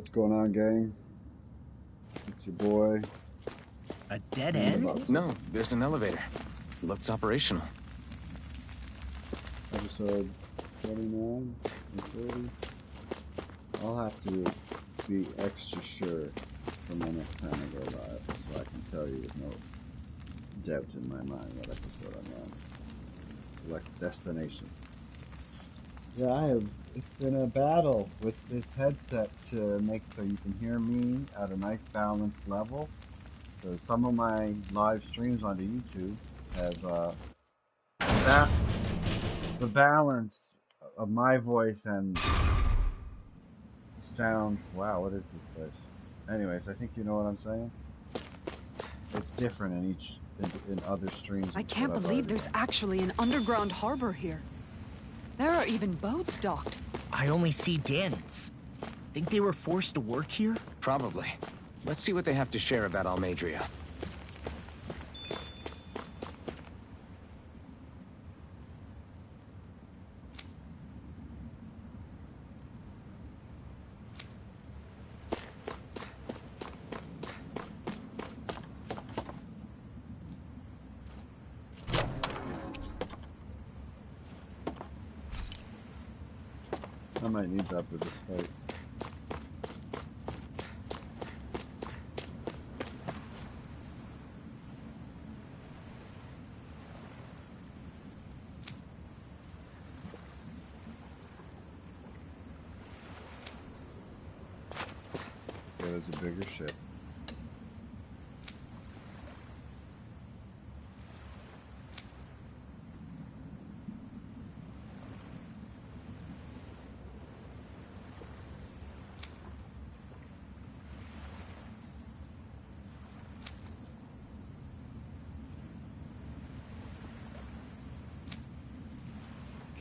What's going on, gang? It's your boy. A dead end? No, there's an elevator. Looks operational. Episode 29 and 30. I'll have to be extra sure for my next time I go live, so I can tell you with no doubt in my mind what episode I'm on. Select destination. Yeah, it's been a battle with this headset to make so you can hear me at a nice balanced level. So some of my live streams onto YouTube have the balance of my voice and sound. Wow, what is this place? Anyways, I think you know what I'm saying. It's different in other streams. I can't believe there's actually an underground harbor here. There are even boats docked. I only see Danans. Think they were forced to work here? Probably. Let's see what they have to share about Almadria. I might need that for this fight. There's a bigger ship.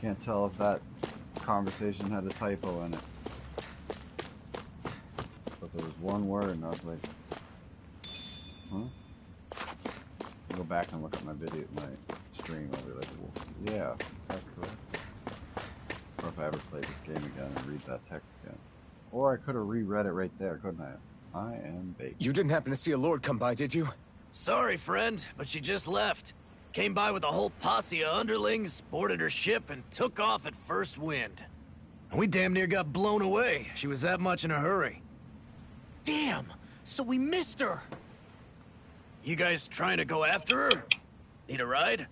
Can't tell if that conversation had a typo in it. But there was one word and I was like, huh? I'll go back and look at my video, my stream. I'll be like, well, yeah, that's correct. Or if I ever play this game again and read that text again. Or I could have reread it right there, couldn't I? I am baked. You didn't happen to see a lord come by, did you? Sorry, friend, but she just left. Came by with a whole posse of underlings, boarded her ship, and took off at first wind. We damn near got blown away. She was that much in a hurry. Damn! So we missed her! You guys trying to go after her? Need a ride?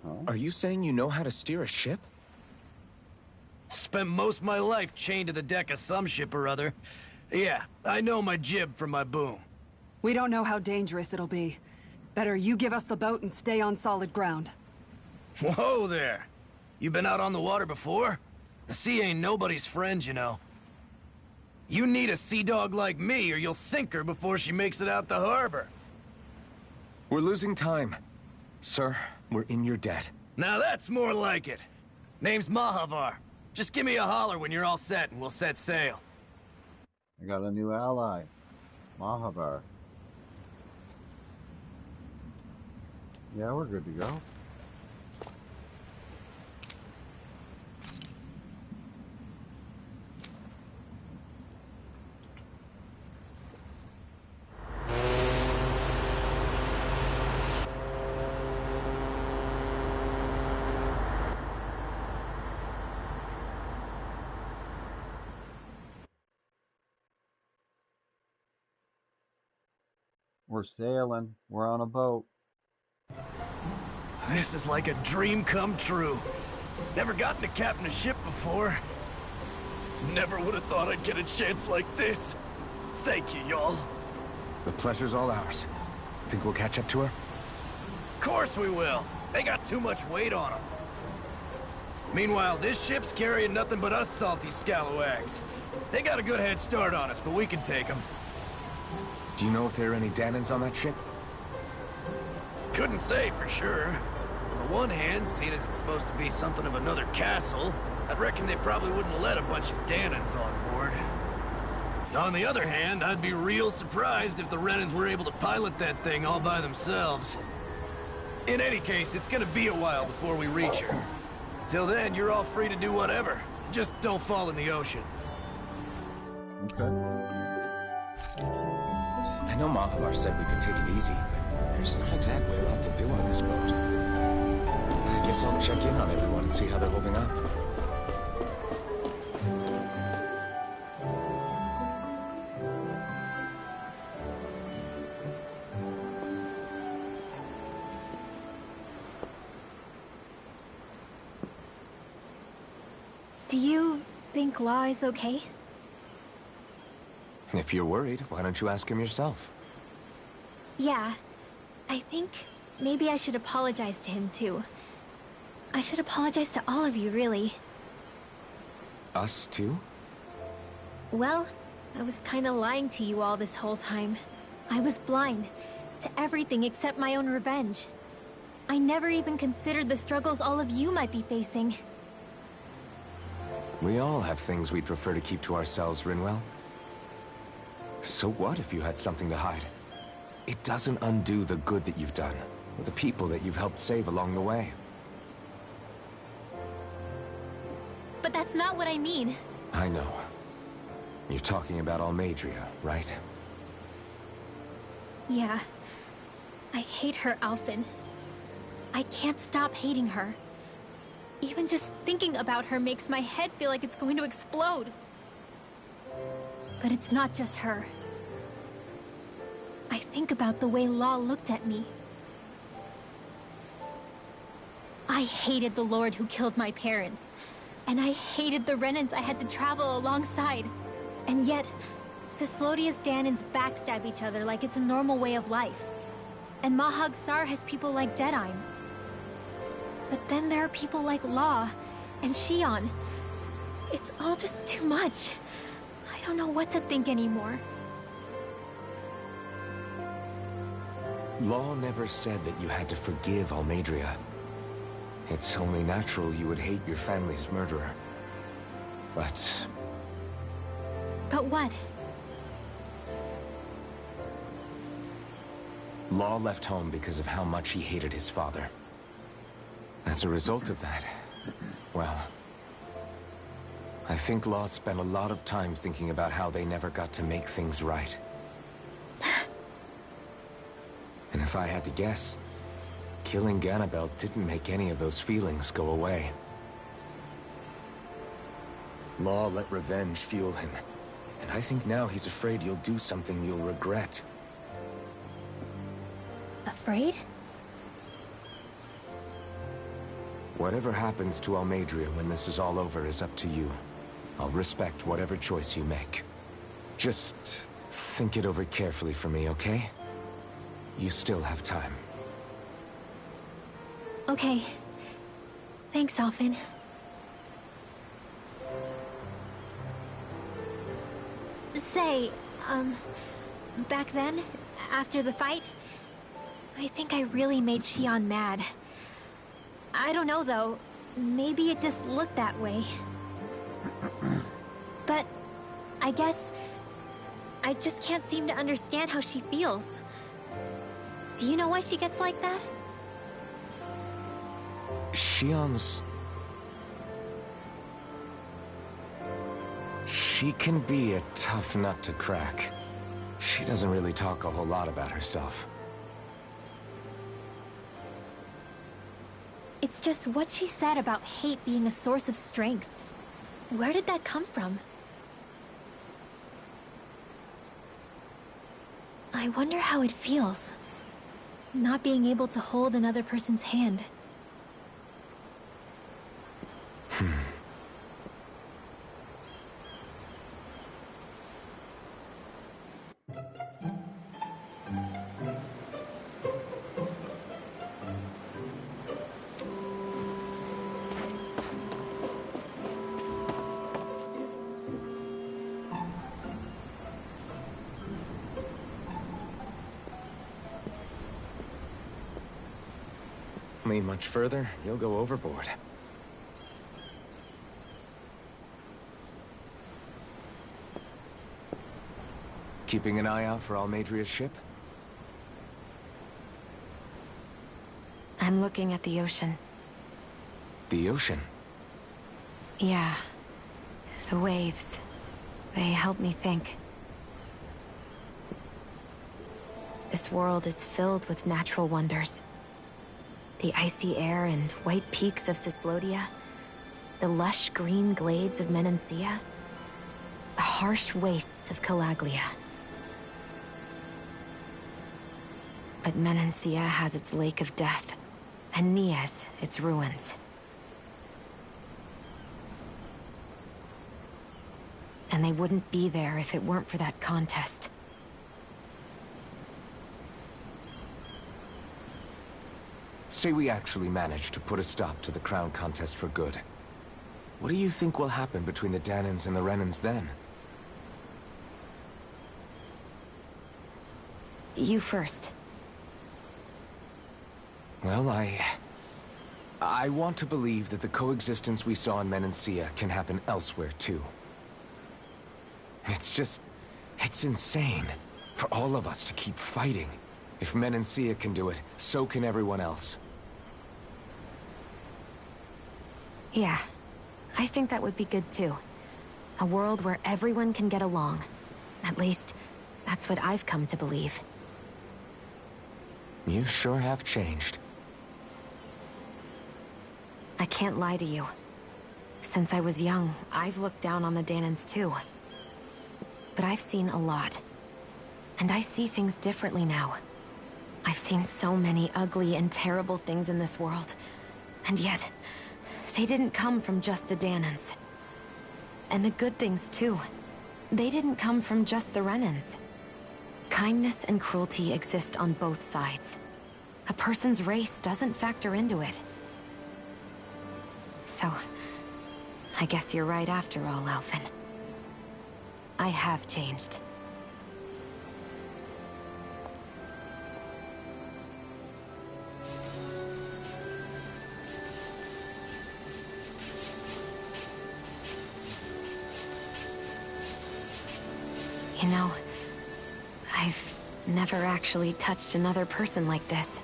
Huh? Are you saying you know how to steer a ship? Spent most of my life chained to the deck of some ship or other. Yeah, I know my jib from my boom. We don't know how dangerous it'll be. Better you give us the boat and stay on solid ground. Whoa there! You been out on the water before? The sea ain't nobody's friend, you know. You need a sea dog like me, or you'll sink her before she makes it out the harbor. We're losing time. Sir, we're in your debt. Now that's more like it. Name's Mahavar. Just give me a holler when you're all set, and we'll set sail. I got a new ally. Mahavar. Yeah, we're good to go. We're sailing. We're on a boat. This is like a dream come true. Never gotten to captain a ship before. Never would have thought I'd get a chance like this. Thank you, y'all. The pleasure's all ours. Think we'll catch up to her? Course we will. They got too much weight on them. Meanwhile, this ship's carrying nothing but us salty scalawags. They got a good head start on us, but we can take them. Do you know if there are any Danans on that ship? Couldn't say for sure. On the one hand, seeing as it's supposed to be something of another castle, I'd reckon they probably wouldn't let a bunch of Danans on board. On the other hand, I'd be real surprised if the Renans were able to pilot that thing all by themselves. In any case, it's gonna be a while before we reach her. Till then, you're all free to do whatever. Just don't fall in the ocean. Okay. I know Mahavar said we could take it easy, but there's not exactly a lot to do on this boat. I guess I'll check in on everyone and see how they're holding up. Do you think Law is okay? If you're worried, why don't you ask him yourself? Yeah. I think maybe I should apologize to him too. I should apologize to all of you, really. Us too? Well, I was kinda lying to you all this whole time. I was blind to everything except my own revenge. I never even considered the struggles all of you might be facing. We all have things we'd prefer to keep to ourselves, Rinwell. So what if you had something to hide? It doesn't undo the good that you've done, or the people that you've helped save along the way. But that's not what I mean. I know. You're talking about Almadria, right? Yeah. I hate her, Alphen. I can't stop hating her. Even just thinking about her makes my head feel like it's going to explode. But it's not just her. I think about the way Law looked at me. I hated the Lord who killed my parents. And I hated the Renans I had to travel alongside. And yet, Cislodius Danans backstab each other like it's a normal way of life. And Mahag-Sar has people like Deadime. But then there are people like Law and Shion. It's all just too much. I don't know what to think anymore. Law never said that you had to forgive Almadria. It's only natural you would hate your family's murderer. But what? Law left home because of how much he hated his father. As a result of that, well, I think Law spent a lot of time thinking about how they never got to make things right. And if I had to guess, killing Ganabel didn't make any of those feelings go away. Law let revenge fuel him, and I think now he's afraid you'll do something you'll regret. Afraid? Whatever happens to Almadria when this is all over is up to you. I'll respect whatever choice you make. Just think it over carefully for me, okay? You still have time. Okay. Thanks, Alphen. Say, back then, after the fight, I think I really made Shion mad. I don't know, though. Maybe it just looked that way. But I guess I just can't seem to understand how she feels. Do you know why she gets like that? Shion's... She can be a tough nut to crack. She doesn't really talk a whole lot about herself. It's just what she said about hate being a source of strength. Where did that come from? I wonder how it feels, not being able to hold another person's hand. Lean much further, you'll go overboard. Keeping an eye out for Almadria's ship? I'm looking at the ocean. The ocean? Yeah. The waves. They help me think. This world is filled with natural wonders. The icy air and white peaks of Cyslodia, the lush green glades of Menancia, the harsh wastes of Calaglia. But Menancia has its Lake of Death, and Nias its ruins. And they wouldn't be there if it weren't for that contest. Say we actually manage to put a stop to the crown contest for good. What do you think will happen between the Danans and the Renans then? You first. Well, I want to believe that the coexistence we saw in Menancia can happen elsewhere, too. It's insane for all of us to keep fighting. If Menancia can do it, so can everyone else. Yeah, I think that would be good too. A world where everyone can get along. At least, that's what I've come to believe. You sure have changed. I can't lie to you. Since I was young, I've looked down on the Danans too. But I've seen a lot. And I see things differently now. I've seen so many ugly and terrible things in this world. And yet, they didn't come from just the Danans. And the good things too. They didn't come from just the Renans. Kindness and cruelty exist on both sides. A person's race doesn't factor into it. So, I guess you're right after all, Alphen. I have changed. You know, I've never actually touched another person like this.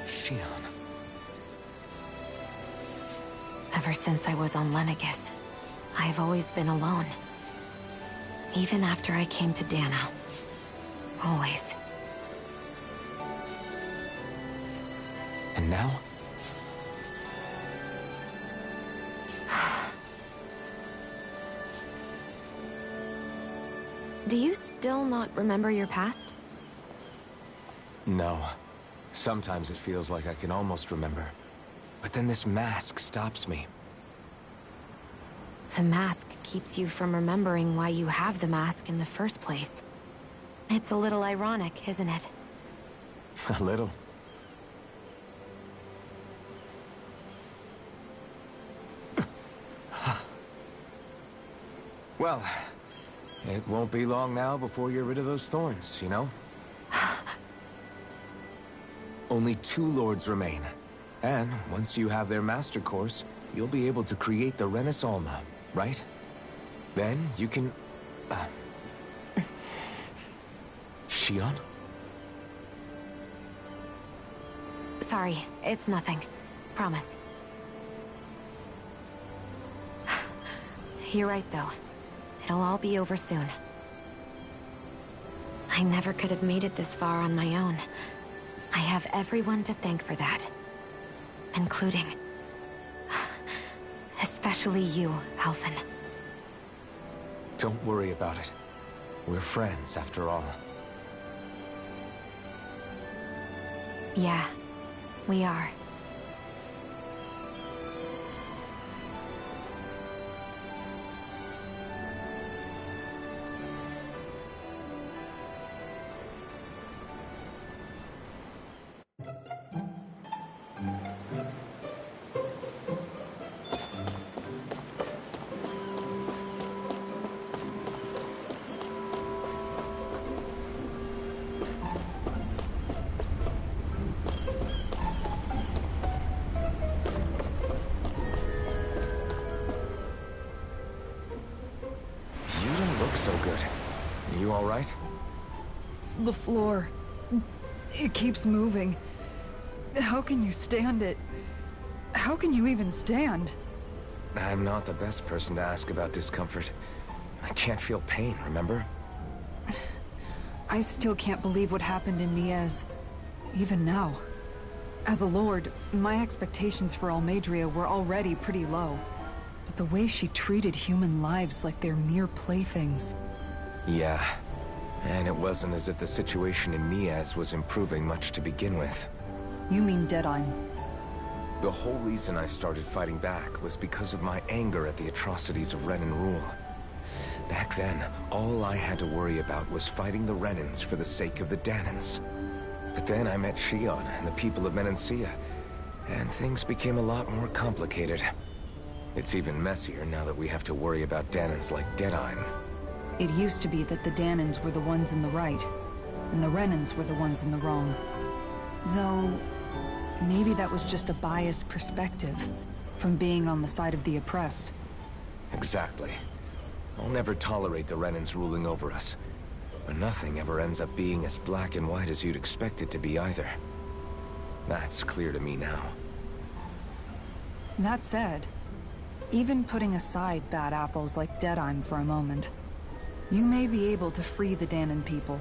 Shion. Ever since I was on Lenegis, I've always been alone. Even after I came to Dana. Always. And now? Do you still not remember your past? No. Sometimes it feels like I can almost remember. But then this mask stops me. The mask keeps you from remembering why you have the mask in the first place. It's a little ironic, isn't it? A little. Well, it won't be long now before you're rid of those thorns, you know? Only 2 lords remain. And once you have their master course, you'll be able to create the Renis Alma, right? Then you can... Shion? Sorry, it's nothing. Promise. You're right, though. It'll all be over soon. I never could have made it this far on my own. I have everyone to thank for that. Including... especially you, Alphen. Don't worry about it. We're friends, after all. Yeah, we are. So good. You all right? The floor. It keeps moving. How can you stand it? How can you even stand? I'm not the best person to ask about discomfort. I can't feel pain, remember? I still can't believe what happened in Niez. Even now. As a lord, my expectations for Almeidrea were already pretty low. But the way she treated human lives like they're mere playthings... Yeah. And it wasn't as if the situation in Niez was improving much to begin with. You mean Deadheim? The whole reason I started fighting back was because of my anger at the atrocities of Renan rule. Back then, all I had to worry about was fighting the Renans for the sake of the Danans. But then I met Shion and the people of Menancia, and things became a lot more complicated. It's even messier now that we have to worry about Danans like Deadheim. It used to be that the Danans were the ones in the right, and the Renans were the ones in the wrong. Though, maybe that was just a biased perspective, from being on the side of the oppressed. Exactly. I'll never tolerate the Renans ruling over us. But nothing ever ends up being as black and white as you'd expect it to be either. That's clear to me now. That said, even putting aside bad apples like Deadheim for a moment, you may be able to free the Danan people,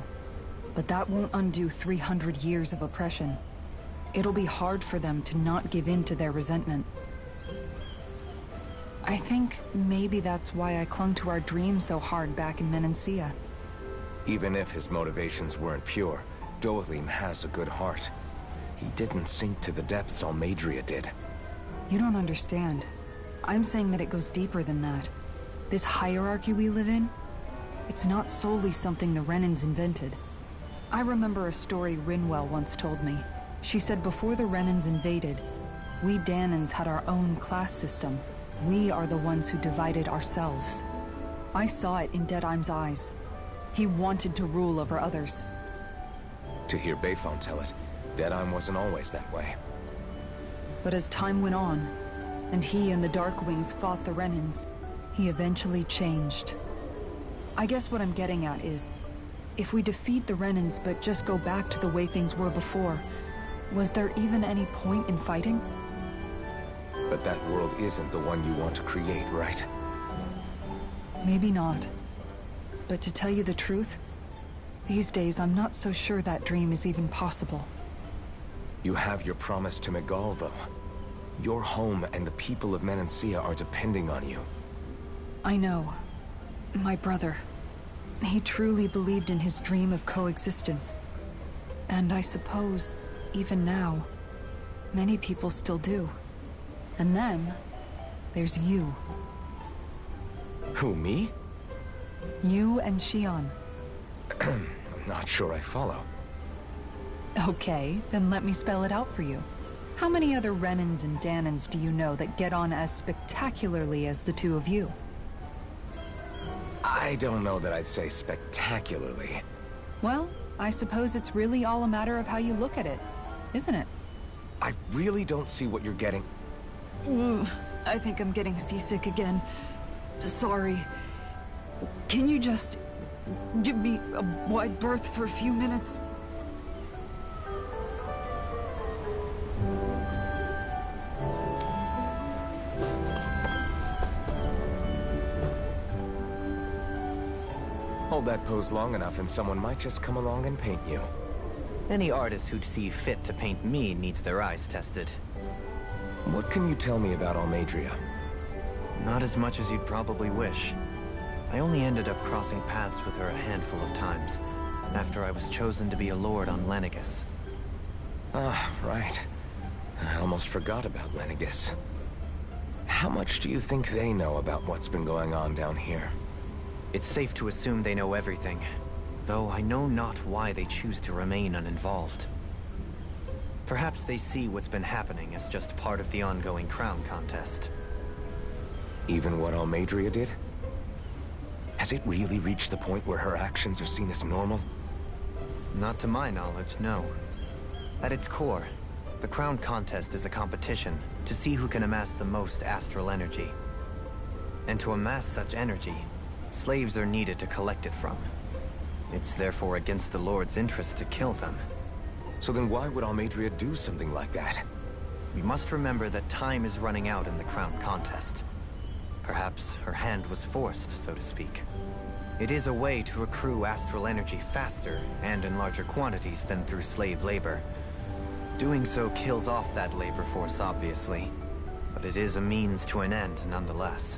but that won't undo 300 years of oppression. It'll be hard for them to not give in to their resentment. I think maybe that's why I clung to our dream so hard back in Menancia. Even if his motivations weren't pure, Dohalim has a good heart. He didn't sink to the depths Almeidrea did. You don't understand. I'm saying that it goes deeper than that. This hierarchy we live in, it's not solely something the Renans invented. I remember a story Rinwell once told me. She said before the Renans invaded, we Danans had our own class system. We are the ones who divided ourselves. I saw it in Deadheim's eyes. He wanted to rule over others. To hear Bayfon tell it, Deadheim wasn't always that way. But as time went on, and he and the Darkwings fought the Renans, he eventually changed. I guess what I'm getting at is, if we defeat the Renans but just go back to the way things were before, was there even any point in fighting? But that world isn't the one you want to create, right? Maybe not. But to tell you the truth, these days I'm not so sure that dream is even possible. You have your promise to Megal, though. Your home and the people of Menancia are depending on you. I know. My brother. He truly believed in his dream of coexistence. And I suppose, even now, many people still do. And then, there's you. Who, me? You and Shion. I'm not sure I follow. Okay, then let me spell it out for you. How many other Renans and Danans do you know that get on as spectacularly as the two of you? I don't know that I'd say spectacularly. Well, I suppose it's really all a matter of how you look at it, isn't it? I really don't see what you're getting. I think I'm getting seasick again. Sorry. Can you just give me a wide berth for a few minutes? Hold that pose long enough and someone might just come along and paint you. Any artist who'd see fit to paint me needs their eyes tested. What can you tell me about Almeidrea? Not as much as you'd probably wish. I only ended up crossing paths with her a handful of times, after I was chosen to be a lord on Lenegus. Ah, right. I almost forgot about Lenegus. How much do you think they know about what's been going on down here? It's safe to assume they know everything, though I know not why they choose to remain uninvolved. Perhaps they see what's been happening as just part of the ongoing crown contest. Even what Almeidrea did? Has it really reached the point where her actions are seen as normal? Not to my knowledge, no. At its core, the crown contest is a competition to see who can amass the most astral energy. And to amass such energy, slaves are needed to collect it from. It's therefore against the Lord's interest to kill them. So then why would Almeidrea do something like that? We must remember that time is running out in the crown contest. Perhaps her hand was forced, so to speak. It is a way to accrue astral energy faster and in larger quantities than through slave labor. Doing so kills off that labor force, obviously, but it is a means to an end nonetheless.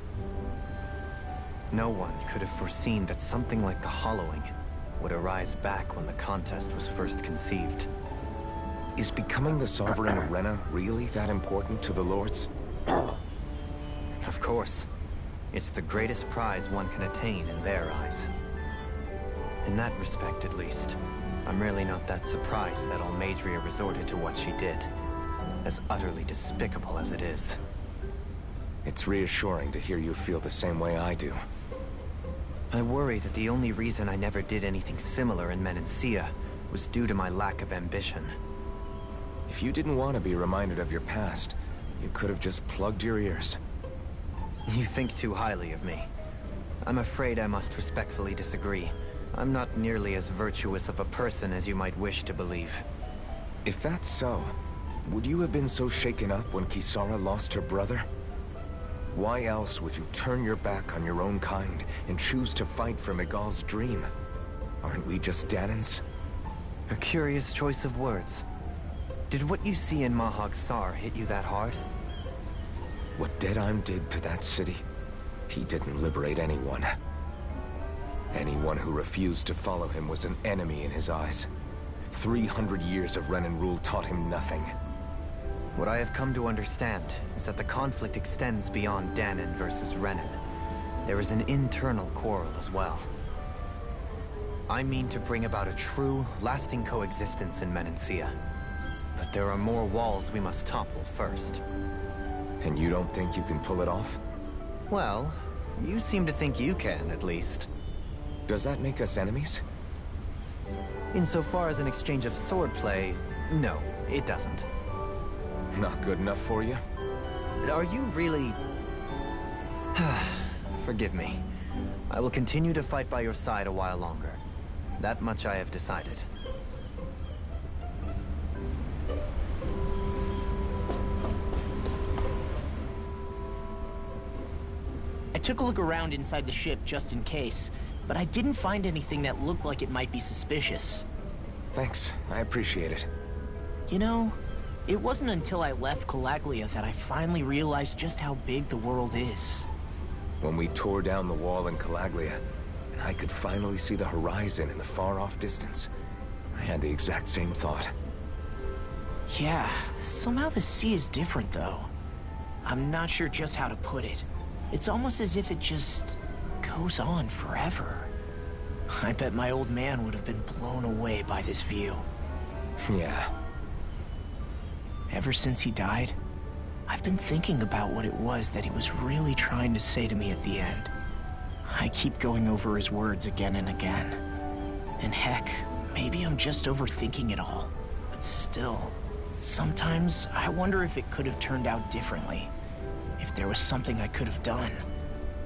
No one could have foreseen that something like the Hollowing would arise back when the contest was first conceived. Is becoming the Sovereign of Rena really that important to the Lords? Of course. It's the greatest prize one can attain in their eyes. In that respect, at least, I'm really not that surprised that Almadria resorted to what she did, as utterly despicable as it is. It's reassuring to hear you feel the same way I do. I worry that the only reason I never did anything similar in Menancia was due to my lack of ambition. If you didn't want to be reminded of your past, you could have just plugged your ears. You think too highly of me. I'm afraid I must respectfully disagree. I'm not nearly as virtuous of a person as you might wish to believe. If that's so, would you have been so shaken up when Kisara lost her brother? Why else would you turn your back on your own kind and choose to fight for Miguel's dream? Aren't we just Danans? A curious choice of words. Did what you see in Mahag Sar hit you that hard? What Deadheim did to that city, he didn't liberate anyone. Anyone who refused to follow him was an enemy in his eyes. 300 years of Renan rule taught him nothing. What I have come to understand is that the conflict extends beyond Danan versus Renan. There is an internal quarrel as well. I mean to bring about a true, lasting coexistence in Menancia. But there are more walls we must topple first. And you don't think you can pull it off? Well, you seem to think you can, at least. Does that make us enemies? Insofar as an exchange of swordplay, no, it doesn't. Not good enough for you? Are you really... Forgive me. I will continue to fight by your side a while longer. That much I have decided. I took a look around inside the ship just in case, but I didn't find anything that looked like it might be suspicious. Thanks, I appreciate it. You know, it wasn't until I left Calaglia that I finally realized just how big the world is. When we tore down the wall in Calaglia, and I could finally see the horizon in the far-off distance, I had the exact same thought. Yeah, somehow the sea is different though. I'm not sure just how to put it. It's almost as if it just goes on forever. I bet my old man would have been blown away by this view. Yeah. Ever since he died, I've been thinking about what it was that he was really trying to say to me at the end. I keep going over his words again and again. And heck, maybe I'm just overthinking it all. But still, sometimes I wonder if it could have turned out differently. If there was something I could have done.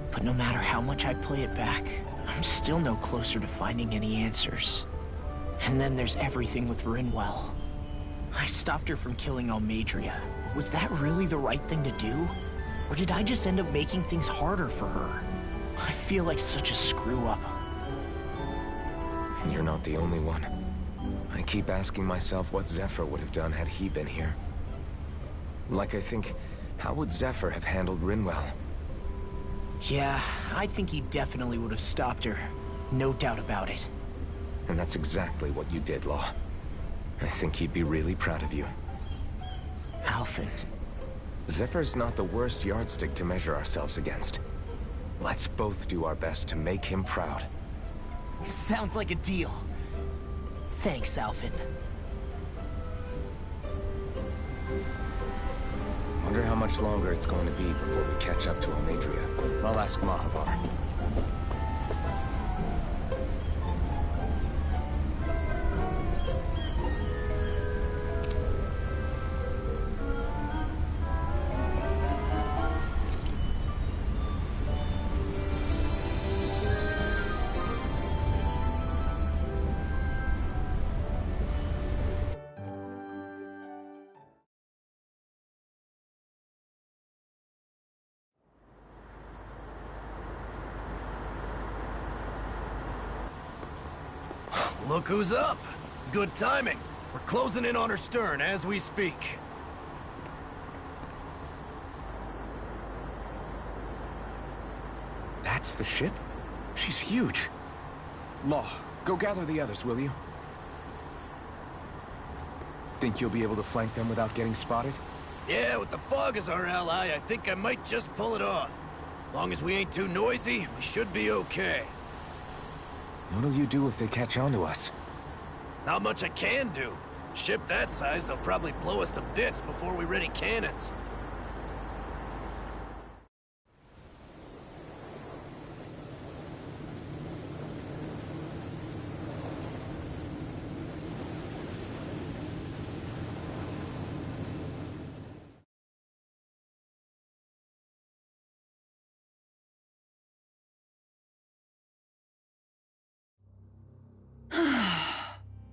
But no matter how much I play it back, I'm still no closer to finding any answers. And then there's everything with Rinwell. I stopped her from killing Almadria, but was that really the right thing to do? Or did I just end up making things harder for her? I feel like such a screw-up. You're not the only one. I keep asking myself what Zephyr would have done had he been here. Like I think, how would Zephyr have handled Rinwell? Yeah, I think he definitely would have stopped her. No doubt about it. And that's exactly what you did, Law. I think he'd be really proud of you. Alphen. Zephyr's not the worst yardstick to measure ourselves against. Let's both do our best to make him proud. Sounds like a deal. Thanks, Alphen. Wonder how much longer it's going to be before we catch up to Almadria. I'll ask Mahavar. Look who's up. Good timing. We're closing in on her stern as we speak. That's the ship? She's huge. Law, go gather the others, will you? Think you'll be able to flank them without getting spotted? Yeah, with the fog as our ally, I think I might just pull it off. As long as we ain't too noisy, we should be okay. What'll you do if they catch on to us? Not much I can do. Ship that size, they'll probably blow us to bits before we ready cannons.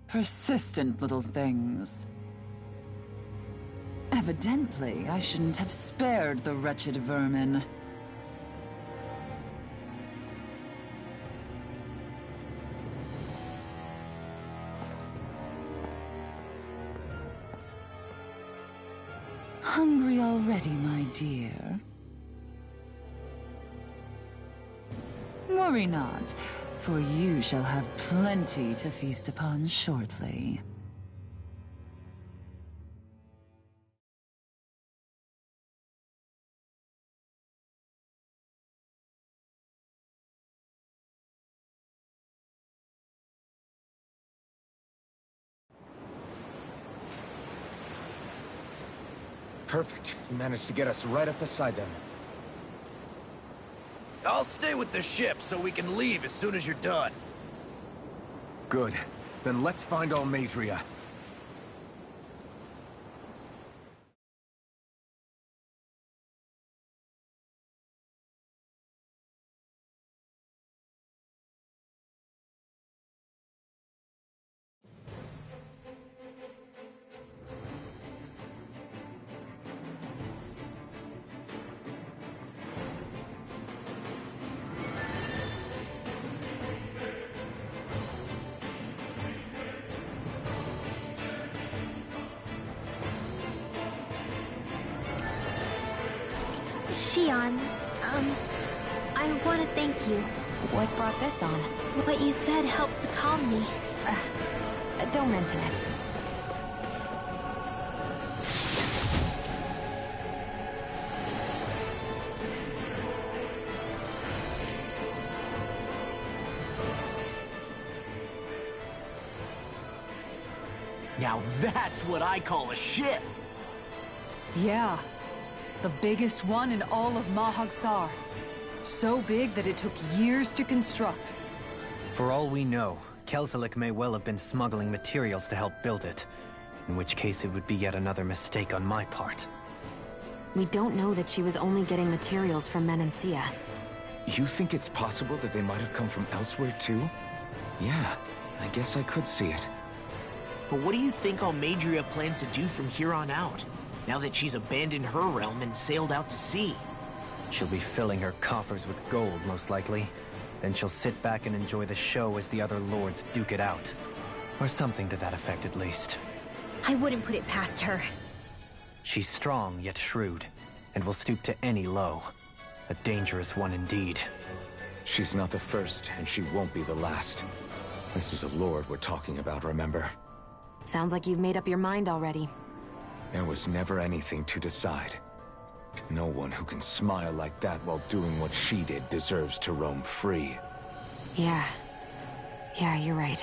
Persistent little things. Evidently, I shouldn't have spared the wretched vermin. Hungry already, my dear? Worry not, for you shall have plenty to feast upon shortly. Perfect. You managed to get us right up beside them. I'll stay with the ship so we can leave as soon as you're done. Good. Then let's find Almadria. Shion, I want to thank you. What brought this on? What you said helped to calm me. Don't mention it. Now that's what I call a ship! Yeah. The biggest one in all of MacGillivray. So big that it took years to construct. For all we know, Kelzelik may well have been smuggling materials to help build it. In which case it would be yet another mistake on my part. We don't know that she was only getting materials from Menancia. You think it's possible that they might have come from elsewhere too? Yeah, I guess I could see it. But what do you think Almadria plans to do from here on out? Now that she's abandoned her realm and sailed out to sea? She'll be filling her coffers with gold, most likely. Then she'll sit back and enjoy the show as the other lords duke it out. Or something to that effect, at least. I wouldn't put it past her. She's strong, yet shrewd, and will stoop to any low. A dangerous one indeed. She's not the first, and she won't be the last. This is a lord we're talking about, remember? Sounds like you've made up your mind already. There was never anything to decide. No one who can smile like that while doing what she did deserves to roam free. Yeah. Yeah, you're right.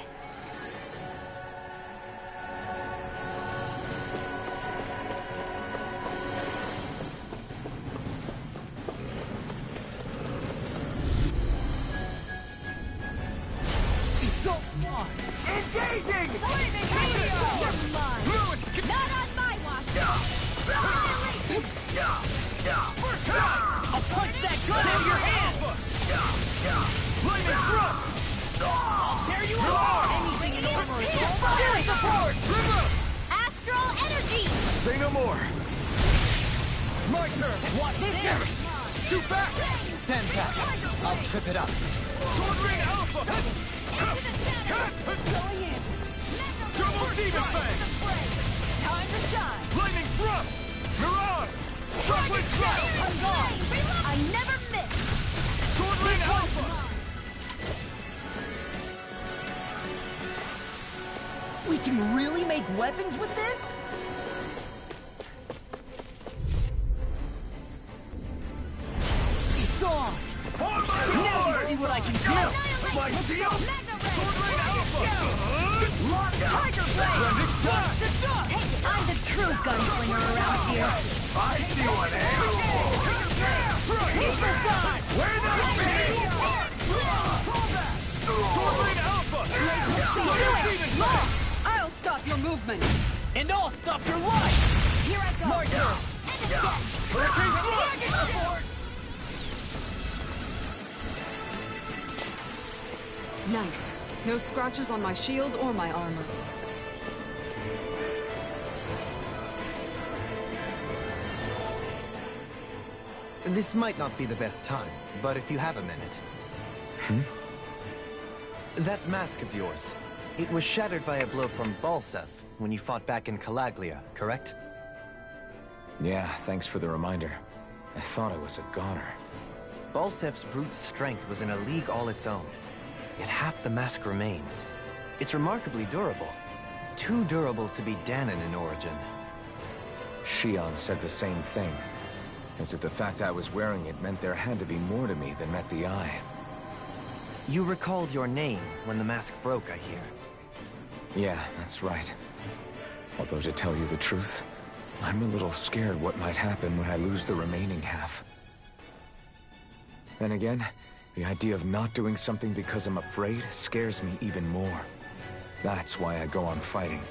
Engaging! Not on my watch! I'll punch that gun out of your hand! Lightning thrust! I'll tear you apart! Anything in Fire support! Astral energy! Say no more! My turn! Watch this! Scoot back! Stand back. I'll trip it up. Sword Ring Alpha! Going in. Double demon fang! Time to shine. Lightning thrust! Mirage! Shockwave strike! I'm gone. I never miss. Sword Rain Alpha! We can really make weapons with this? It's on! On my Now you lord! see what I can do! My steel! Sword Rain Alpha! Tiger Blade. Blending flash! I'm the true gunslinger around here. I see one animal! Eagle God. Where the Sword Rain Alpha! I'll stop your movement. And I'll stop your life! Here I go. More turn! Hurricane thrust! Nice. No scratches on my shield or my armor. This might not be the best time, but if you have a minute. That mask of yours, it was shattered by a blow from Balsev when you fought back in Calaglia, correct? Yeah, thanks for the reminder. I thought I was a goner. Balsev's brute strength was in a league all its own. Yet half the mask remains. It's remarkably durable. Too durable to be Danon in origin. Shion said the same thing. As if the fact I was wearing it meant there had to be more to me than met the eye. You recalled your name when the mask broke, I hear. Yeah, that's right. Although to tell you the truth, I'm a little scared what might happen when I lose the remaining half. Then again, the idea of not doing something because I'm afraid scares me even more. That's why I go on fighting.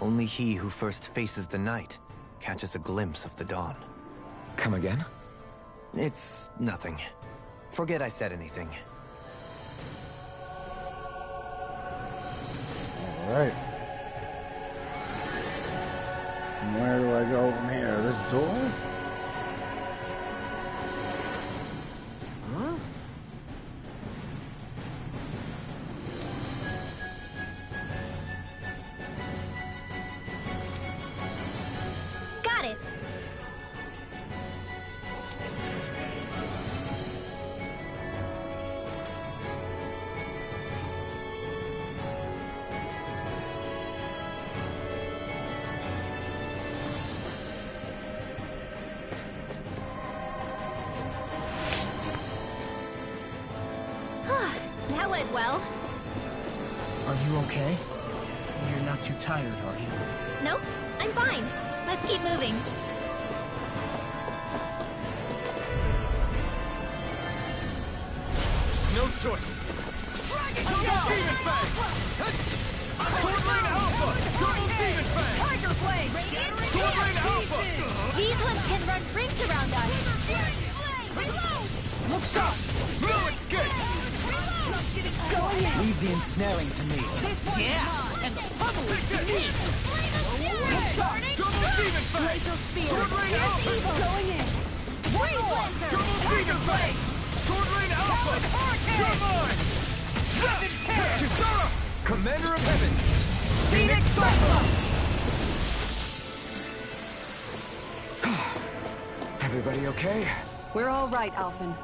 Only he who first faces the night catches a glimpse of the dawn. Come again? It's nothing. Forget I said anything. Alright. Where do I go from here? This door? Got it. That went well. Are you okay? You're not too tired, are you? Nope, I'm fine. Let's keep moving. No choice! Double demon fang! Sword Rain Alpha! Double demon fang! Tiger Blade. Sword Rain Alpha! These ones can run rings around us. Look sharp. No escape! Going in. Leave the ensnaring to me. This one's mine. And the pummeling to me! Look sharp. Double demon fang! Sword Rain Alpha! Going in. One more. Double demon fang! Sword Rain Alpha! You're mine! Kisara! Commander of Heaven! Phoenix Cyclone. Everybody okay? We're all right, Alphen.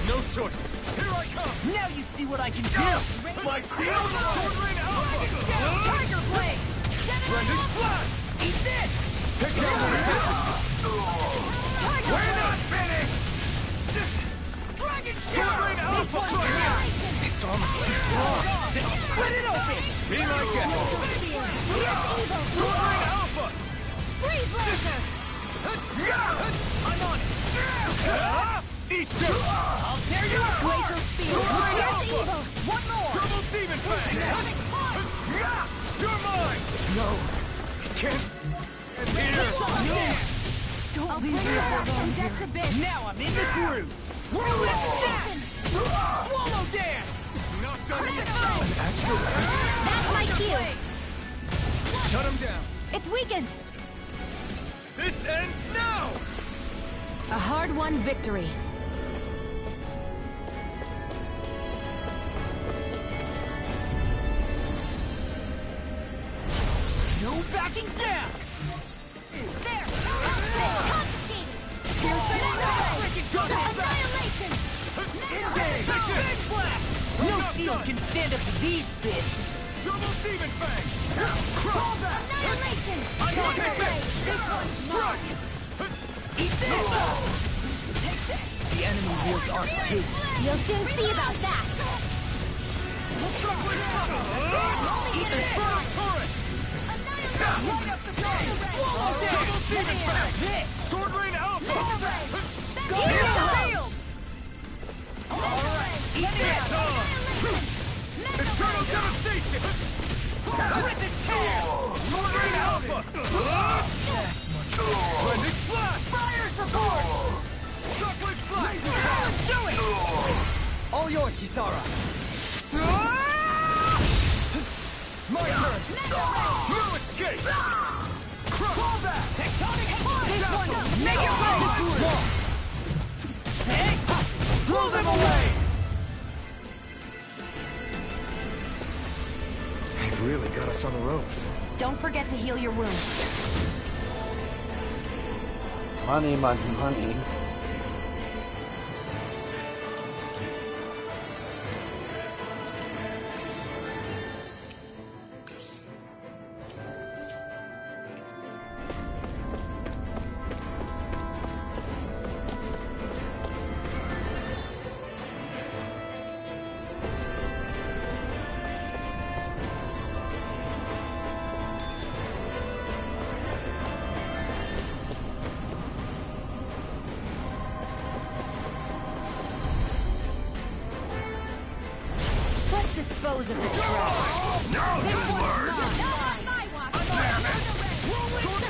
No choice! Here I come! Now you see what I can do! My field! Sword Rain Alpha! Tiger Blade. Blending flash! Eat this! Take down the resistance! We're not finished! Dragon Sword Alpha! Its armor's too strong! Split it open! Be my guest! Sword Alpha! Freeze Lancer! I'm on it! Eat this! I'll tear you up! Glacial Spear! Sword Alpha! One more! Double Demon Fang! You're mine! No! Can't... Here! Don't leave me alone here. Now I'm in the groove! Whirlwind Snap! Swallow dance! Not done yet! An astral energy? That's my cue! Shut him down! It's weakened! This ends now! A hard-won victory. No backing down! There! Confiscated! Annihilation! Big blast! No shield can stand up to these fists! Double Demon Fang! Crawl back! Annihilation! MacGillivray! This one's Strike! Eat this! Take that! The enemy wields arc too. You'll soon see about that! Eat this! Turret! Double Demon Fang! Sword Rain Alpha! Eat this! Eternal Devastation! Rip tail! Sword Rain Alpha! Blended Flash! Fire support! Chocolate Flash! Do it! All yours, Kisara. My turn! No escape! Crawl back! Tectonic hit! This one! Make it rain! Blow them away! They've really got us on the ropes. Don't forget to heal your wounds. Money, money, money. Dispose of the trash. Now This you'll one's learn! mine. Not on my watch. Damn it!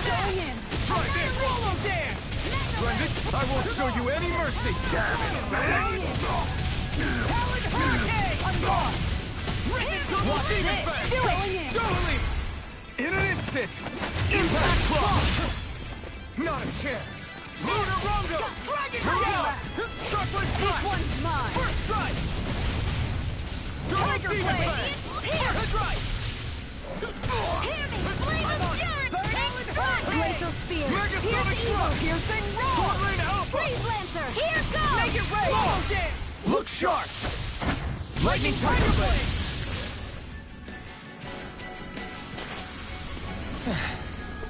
Going in. Try this! Swallow dance! Blended, I won't show you any mercy! Damn it! Talon Hurricane! Unlock! Double Demon Fang! Do it! Totally! In an instant! Impact Claw! Not a chance! Lunar Rondo! Dragon Hurrah! Chocolate This Flash! one's mine! First strike! Double Tiger Demon Blade! Fang! Here! Strike! Hear me! Flame of Fury! Burning Strike! Glacial Spear! Mega Pierce Sonic Evil! Thrust! Piercing roll! Sword Rain Alpha! Freeze Lancer! Here goes! Make it rain! Swallow dance! Look sharp! Lightning Tiger Blade!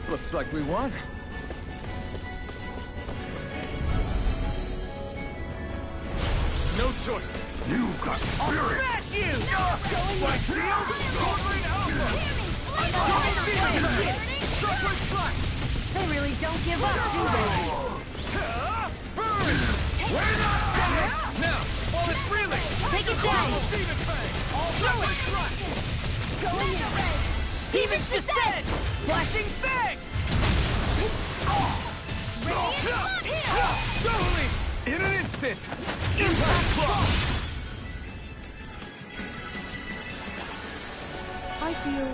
Looks like we won. No choice. You've got spirit. Smash you! White Shield. Sword Rain Alpha. Double Demon Fang. Chocolate Flash. They really don't give up, do they? Burn. We're not finished. Now, while it's reeling. Take it down! Double Demon Fang. Chocolate Flash. Going in! Demon's Descent! Flashing Fang! Totally. In an instant. Impact Claw. I feel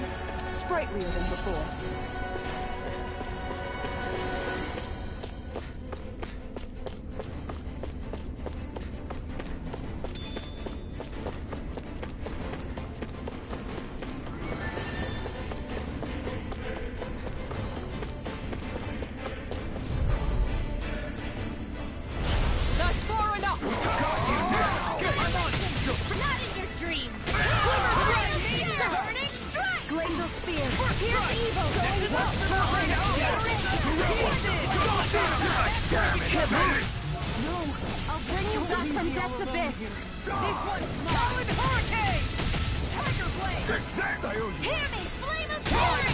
sprightlier than before. That's far enough! Not in your dreams! Burning Strike! Glacial Spear! Pierce Evil! came back from Death's Abyss. This one's mine! Hurricane! Tiger Blade! Hear me! Flame of Fury!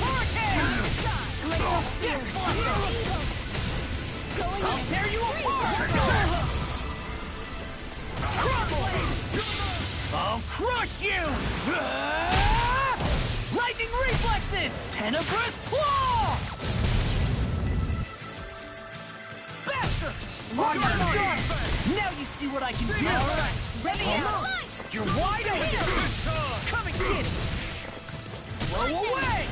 I'll tear you apart! I'll crush you! Lightning reflexes! Tenebrous claw! Bastard! Now you see what I can do! Alright, ready out! You're wide open! Come and get it! Blow away!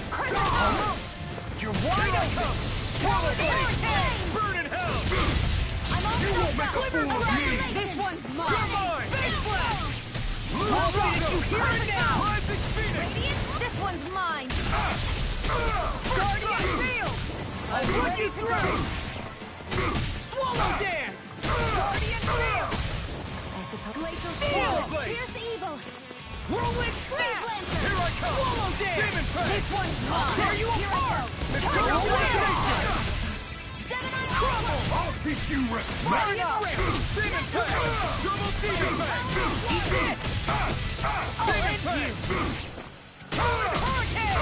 You're wide open! Swallow hurricane! Burn in hell! You won't make a fool of me! This one's mine! You're mine! Face flash! All right, you hear it now! Rising Phoenix! This one's mine! Guardian Field! I'll put you through! Swallow dance! Guardian Field! I suppose. Glacial Swallow Shield! blade! Here's the evil! Whirlwind snap! Lancer! Here I come! Swallow dance! Demon Prey! This one's mine! I'll tear you apart! Tiger Blade! Crumble! I'll keep you Burn up! Demon Prey! Double Demon Prey! Eat this! Demon Prey! Hurricane!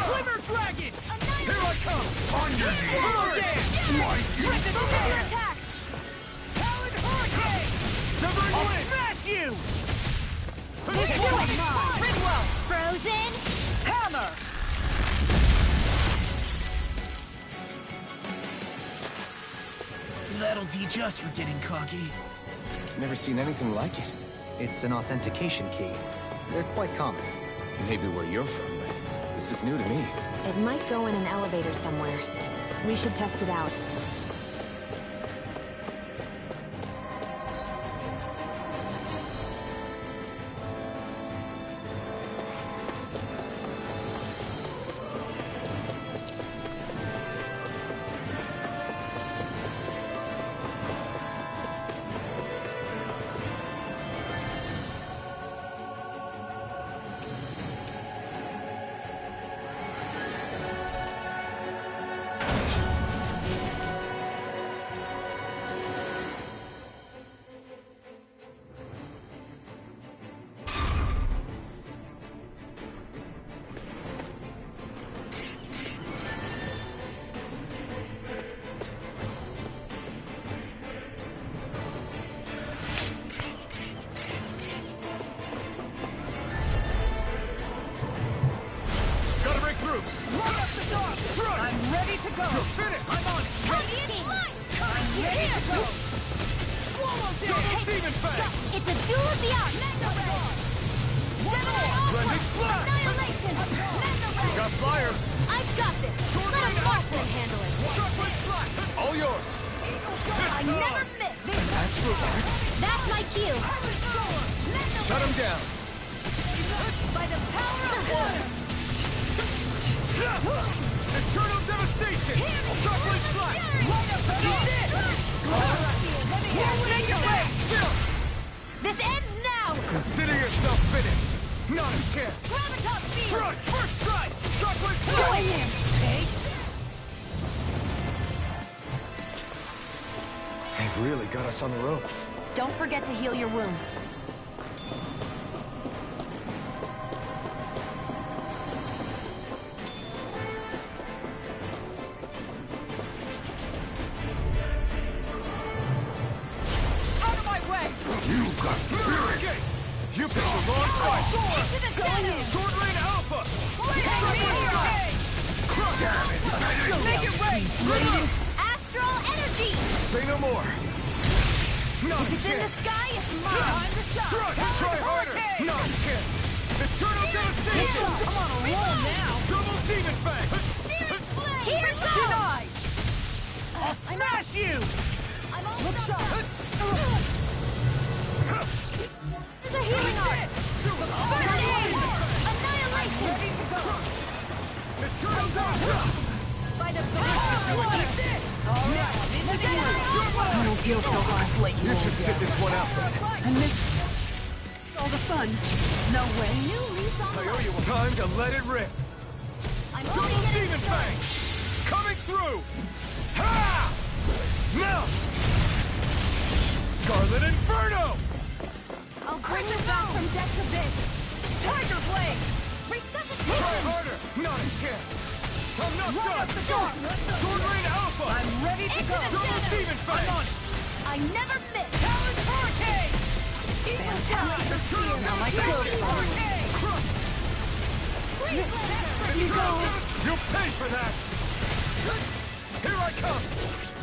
Glimmer Dragon! Here I come! On your knees! Swallow dance! Fire attack! Talon Hurricane! Severing I'll smash you! This one's mine! Ridwell! Frozen! Hammer! That'll teach us for getting cocky. Never seen anything like it. It's an authentication key. They're quite common. Maybe where you're from, but this is new to me. It might go in an elevator somewhere. We should test it out. On the ropes. Don't forget to heal your wounds. Out of my way! You got spirit! You picked the wrong fight! Sword Rain Alpha! Damn it! Make it rain! Astral energy! Say no more! If it's in the sky, it's mine! Time to shot! Try harder! Not a chance! Eternal devastation! Come on, roll now! Double demon fang! Demon flame! Here it goes! Denied! I'll smash you! I'm all look shot! There's a healing art! Annihilation! Ready to go! Eternal devastation! By the power! Alright! I don't feel so hard. You should sit this one out. I missed all the fun. No way. New lease on life! Time to let it rip! I'm Double only getting demon fang! Coming through! Ha! Now! Scarlet Inferno! I'll bring you back from death to this. Tiger Blade! Resuscitation! Try harder! Not a chance! I'm not done! Up the door! Sword Rain Alpha! I'm ready to Into go! the Double center! Demon Fang! I'm on it! I never miss! Talon's Hurricane! Eternal Now my clothes Hurricane! You go! You'll pay for that! Here I come!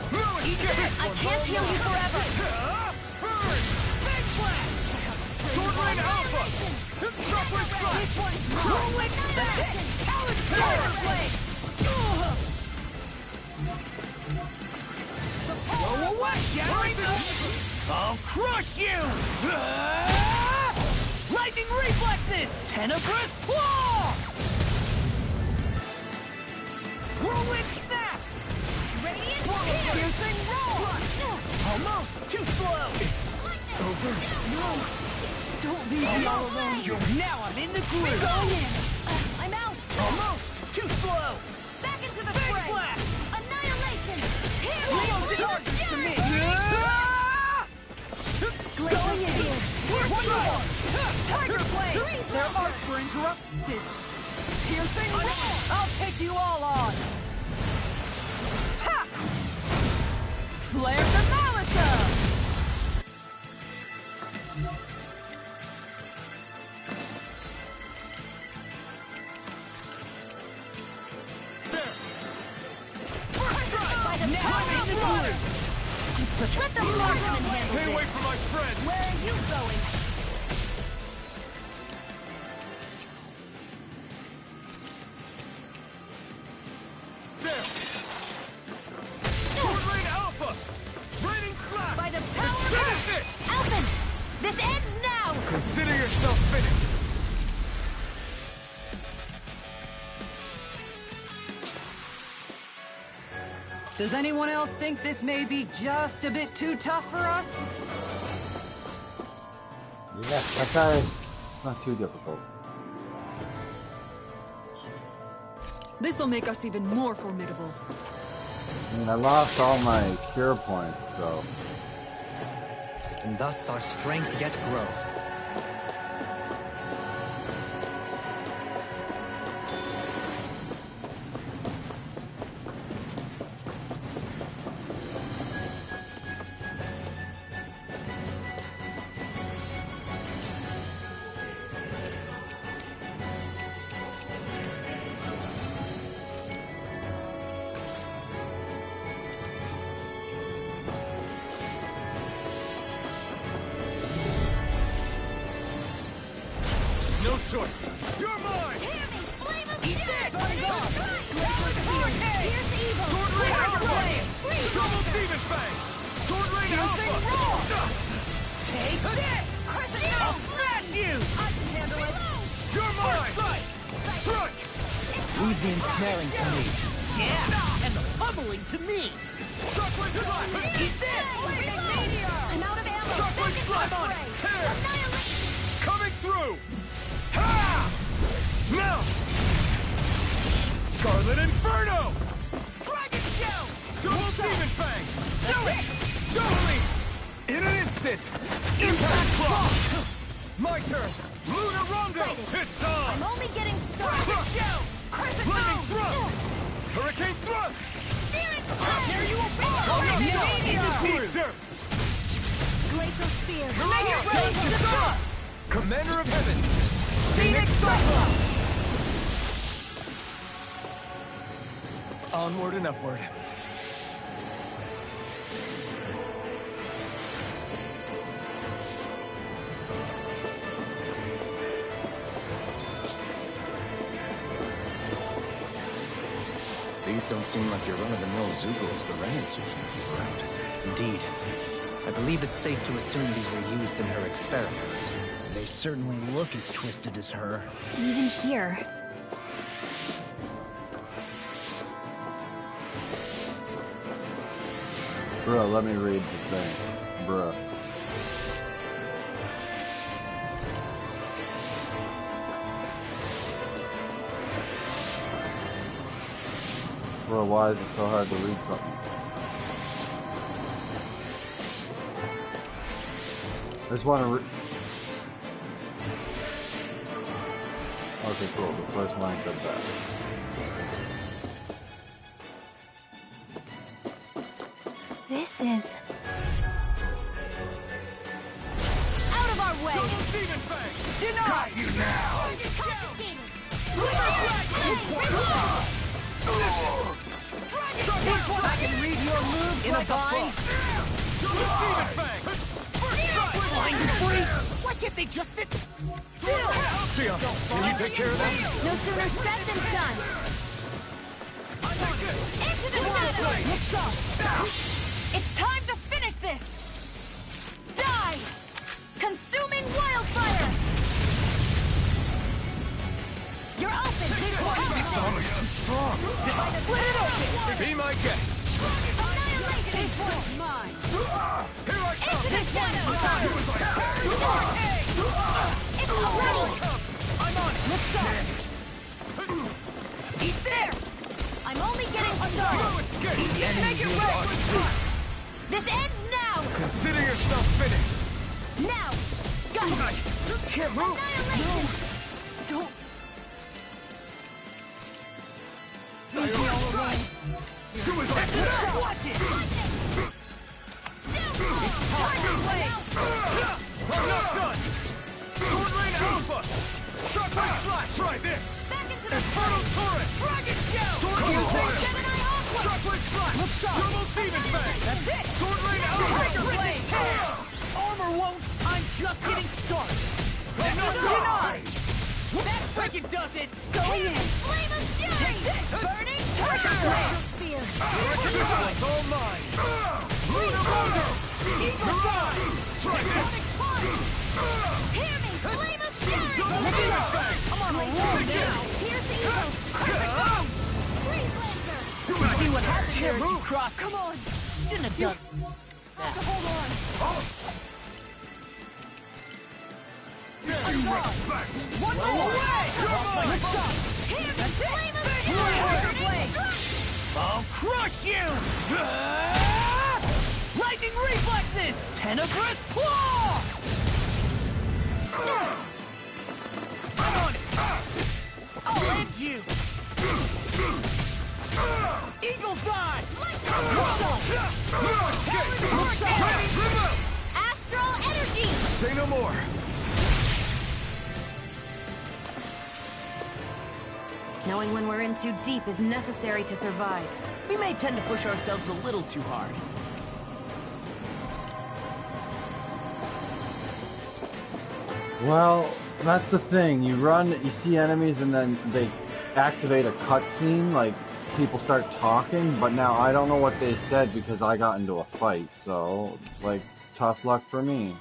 No escape! I can't heal you forever! Burn! Big Flash! Sword Rain Alpha! Shockwave Strike! Rolling Smash! Talon's Tiger Blade! Whoa, what? Shattering! I'll crush you! Lightning reflexes! Tenebrous claw! Rolling snap! Radiant Piercing roll! Almost too slow! Over. No! Don't leave me all alone! Now I'm in the groove! Going in! I'm out! Almost too slow! Back into the Big fray! Flash! Annihilation! Leo charges to me! Going in! One more! Tiger Blade! Their arcs were interrupted! Piercing roll! I'll take you all on! Ha! Flare the Malisa! I'm such a Let the marksman handle Stay away this! from my friends! Where are you going? There! Sword Rain Alpha! Raining Slap! By the power Finish it! Alphen! This ends now! Consider yourself finished! Does anyone else think this may be just a bit too tough for us? Yeah, that guy is not too difficult. This'll make us even more formidable. I mean, I lost all my cure points, so... And thus our strength yet grows. No choice! You're mine! Hear me! Flame of Eat fury! this! Here's evil! Sword Rain Tiger Alpha! Blade! Double Demon Fang! Sword Rain Piercing Alpha! roll! Duh! Take this! I'll smash you! I can handle it! You're mine! Strike! Leave the ensnaring to me. Yeah, and the pummeling to me. Shockwave Strike! Eat this! I'm out of ammo! Shockwave Back Strike! into the fray! Tear! Annihilation! Coming through! Ha! Now! Scarlet Inferno! Dragon Show! Double Demon Fang! Do it! Doubly! In an instant! Impact Claw! My turn! Lunar Rondo! It's I'm on! only getting Dragon started! Show! Crescent Lightning Moon! Thrust! Hurricane Thrust! Steering There you will be! Now! Meteor! Eat dirt! Glacial Spear! Meteor! Commander of Heaven! Phoenix Cyclone! Onward and upward. These don't seem like your run-of-the-mill Zoogles the Renans usually keep around. Indeed. I believe it's safe to assume these were used in her experiments. They certainly look as twisted as her. Even here. Bruh, let me read the thing. Bruh. Bruh, why is it so hard to read something? just want to. Okay, cool. The first line said that. This is... out of our way! Got you now! I can read your moves in a bind. Flying free. Why can't they just sit still? See ya. Can you take care of that? No sooner said than done! Into the shadows! Look sharp. It's time to finish this! Die! Consuming wildfire! You're open! It's always too strong. Split it open. Be my guest. Annihilation! This one's mine! Here I come. Into the shadows! It's already! I'm on it. Look sharp. He's there! I'm only getting started! Make it rain. This ends now! Consider yourself finished. Now! Go! Can't move. Annihilation! Don't. Watch it. I'm not done. Sword Rain Alpha. Shockwave Flash. Try this. Back into the Infernal Torrent. Dragon Shell. Sword Rain Gemini Aqua! Shockwave Flash. Look sharp. Double Demon Fang. That's it. Sword Rain Alpha. Tiger Blade. Armor won't. I'm just getting started. Denied. That freaking does it. Going in. Flame of Fury! Take this. Burning Tiger Blade. Fear! It's all mine. Lunar Boulder. Eagle Fly. Try this. Hear me! Flame of Fury! Demon Fang. I'm on a roll now. Here's the evil! Freeze Laser! See what happens here as you cross. Come on! Shouldn't have done that. Hold on! You went back! One more away. Look sharp. Hear me! Flame of Tiger Fury! Blade. I'll crush you. Lightning reflexes. Tenebrous claw. I'm on it. I'll end you. Eagle fly. Look sharp. Astral Energy! Say no more. Knowing when we're in too deep is necessary to survive. We may tend to push ourselves a little too hard. Well, that's the thing. You run, you see enemies, and then they activate a cutscene, like people start talking, but now I don't know what they said because I got into a fight, so, like, tough luck for me.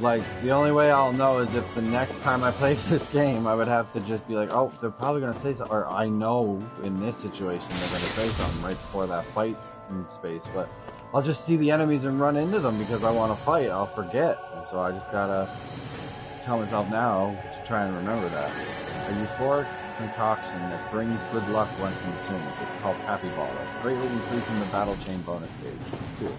Like, the only way I'll know is if the next time I play this game, I would have to just be like, oh, they're probably going to say something, or I know in this situation they're going to say something right before that fight in space, but I'll just see the enemies and run into them because I want to fight. I'll forget, and so I just gotta tell myself now to try and remember that. A euphoric concoction that brings good luck when consumed. It's called Happy Ball, greatly increasing the battle chain bonus stage. Cool.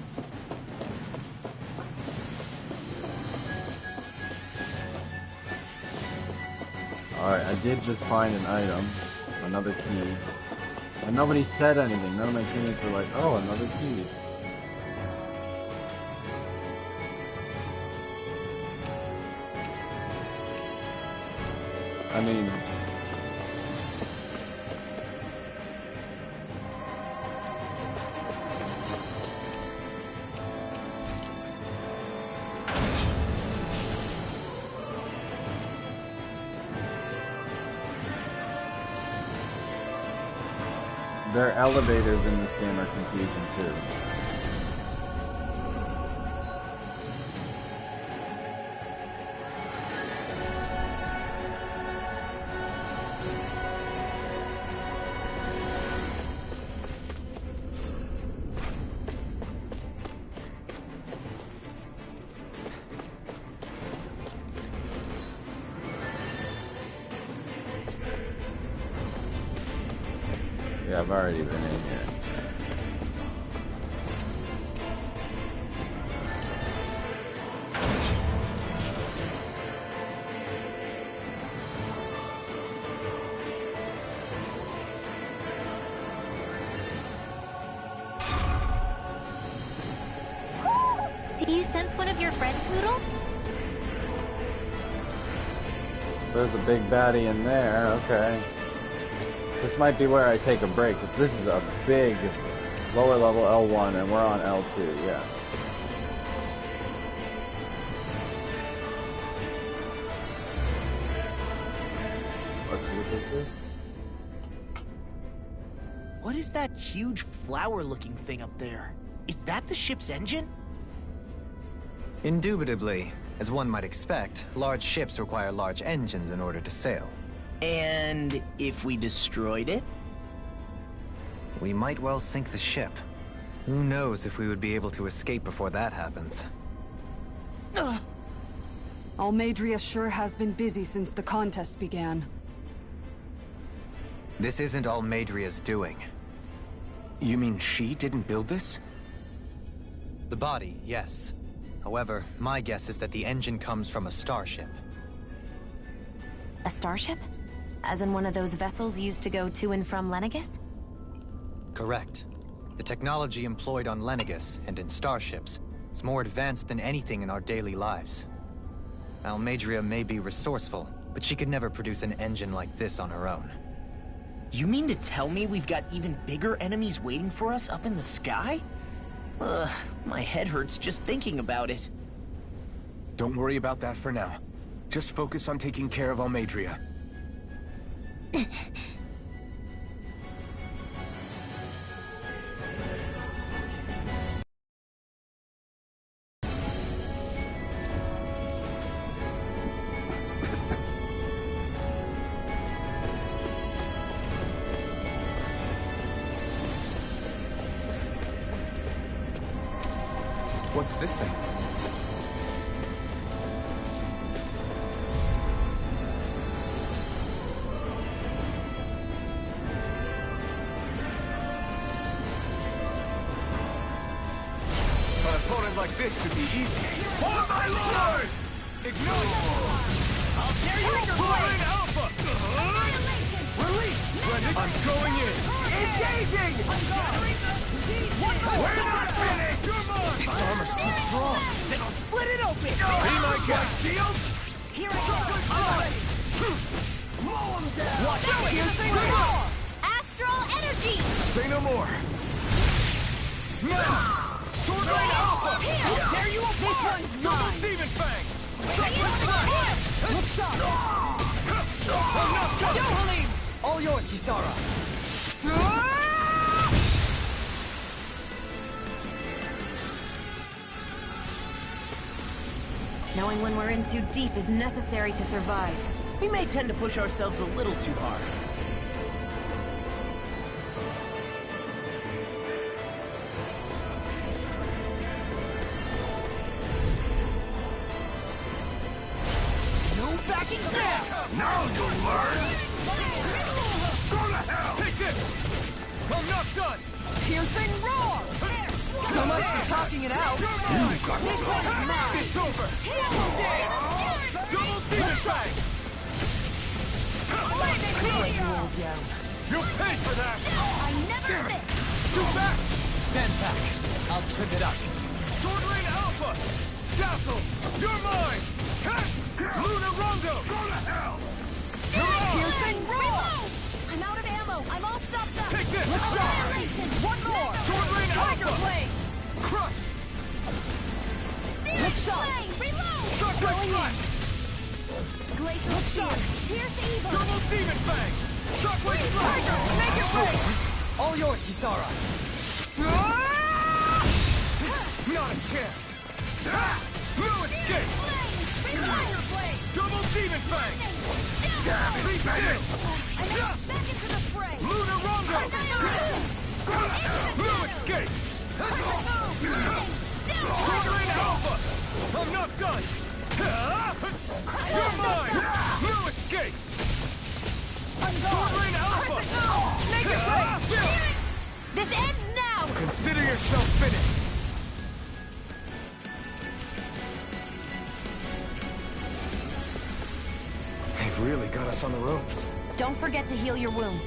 Alright, I did just find an item, another key, and nobody said anything. None of my teammates were like, oh, another key. I mean, their elevators in this game are confusing too. Yeah, I've already been in here. of your friends, Hoodle? There's a big baddie in there, okay. This might be where I take a break. This is a big lower level L1 and we're on L2, yeah. Let's see what this is. What is that huge flower-looking thing up there? Is that the ship's engine? Indubitably. As one might expect, large ships require large engines in order to sail. And if we destroyed it? We might well sink the ship. Who knows if we would be able to escape before that happens. Almadria sure has been busy since the contest began. This isn't Almadria's doing. You mean she didn't build this? The body, yes. However, my guess is that the engine comes from a starship. A starship? As in one of those vessels used to go to and from Lenegis? Correct. The technology employed on Lenegis and in starships is more advanced than anything in our daily lives. Almadria may be resourceful, but she could never produce an engine like this on her own. You mean to tell me we've got even bigger enemies waiting for us up in the sky? My head hurts just thinking about it. Don't worry about that for now. Just focus on taking care of Almadria. What's this thing? An opponent like this should be easy. For my lord! Ignite! I'll tear you into Flying Alpha! Release! I'm going in! Engaging! We're not finished! You're mine! His armor's too strong. Then I'll split it open! Be my guest! Shield! Here I go! Blow him down! Watch it! Astral energy! Say no more. Now! Sword Rain Alpha! I'll tear you apart! Double Demon Fang! Look sharp! Dohalim! All yours, Kisara! Knowing when we're in too deep is necessary to survive. We may tend to push ourselves a little too hard. No backing down! Now you'll learn! Go to hell! Take this! I'm not done! Piercing roar! So much for talking it out. You've got This one is mine. It's over! Double Demon Fang! You'll pay for that! I never miss! Do back! Stand back. I'll trim it up. Sword Rain Alpha! Dazzle! You're mine! Luna Rondo! Go to hell! Piercing roar! I'm out of ammo! I'm all stuffed up! Take this! Look sharp! Annihilation! One more! Sword Rain Tiger Alpha! blade! Crush! Look sharp! Reload! Shockwave Strike! Glacial Shield! Pierce evil! Double Demon Fang! Shockwave Strike! Tiger! Make it rain! All yours, Kisara! Not a chance! No escape! Tiger blade! Double Demon Fang! Be still! Back into the fray! Luna Rondo! Annihilation! No escape! Sword Rain Alpha! I'm not done! You're mine! No escape! Sword Rain Alpha! Make it rain! This ends now! Consider yourself finished! They've really got us on the ropes. Don't forget to heal your wounds.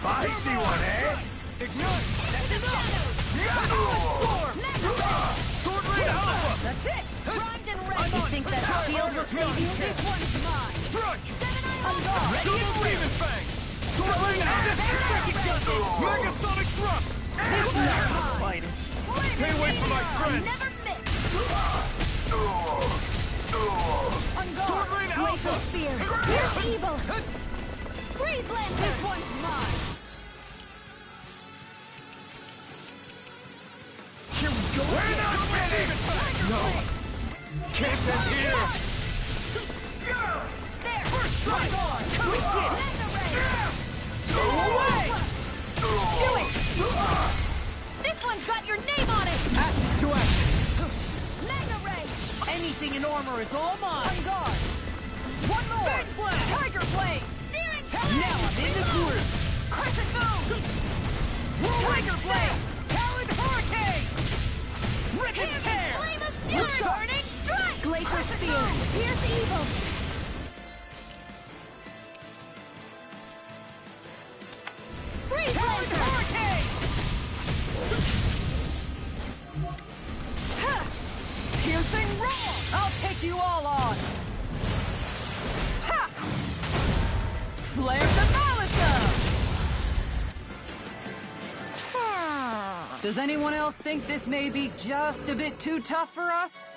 Feisty one, eh? Ignite! That's enough! Sword Rain Alpha! That's it! Primed and ready! You think that shield will save you? This one's mine! Strike! On guard! Ready Double and Demon Fang! Sword Rain Alpha! Megasonic Thrust! This one's mine! Stay away from my friend! Never miss! On guard! Sword Rain Alpha! Spear. Here's evil. Freeze Lantern! This one's mine! Here we go! We're not ready! No! Can't end here! There! First strike! Come and get it! Go away! Do it! This one's got your name on it! Action to action! Mega Ray! Anything in armor is all mine! On guard! One more! Big Blast! Tiger Blade! Searing Talon! Now I'm in the groove! Crescent Moon! Tiger Blade! Talon Hurricane! Rip and tear! Flame of Fury! Burning Strike! Glacier Spear! Here's evil. Freeze Talon Lantern! Hurricane! Piercing Roar! I'll take you all on! Ha! Flare the Malisa! Does anyone else think this may be just a bit too tough for us?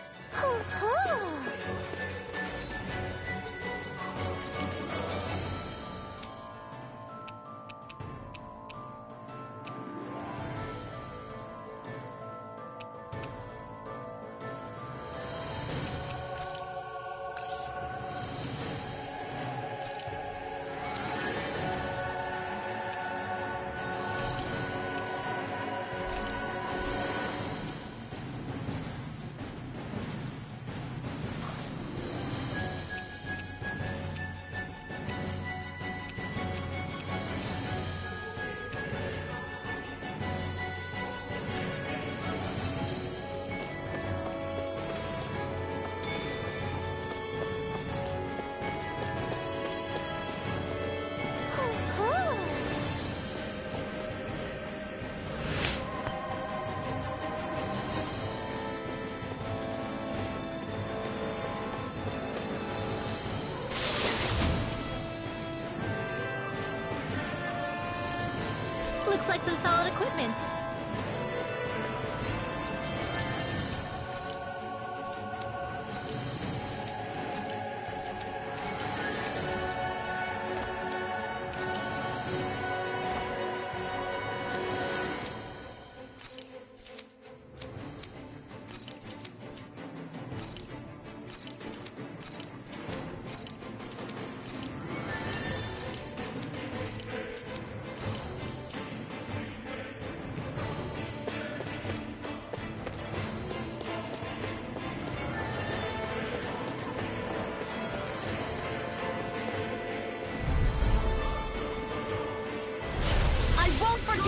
Looks like some solid equipment.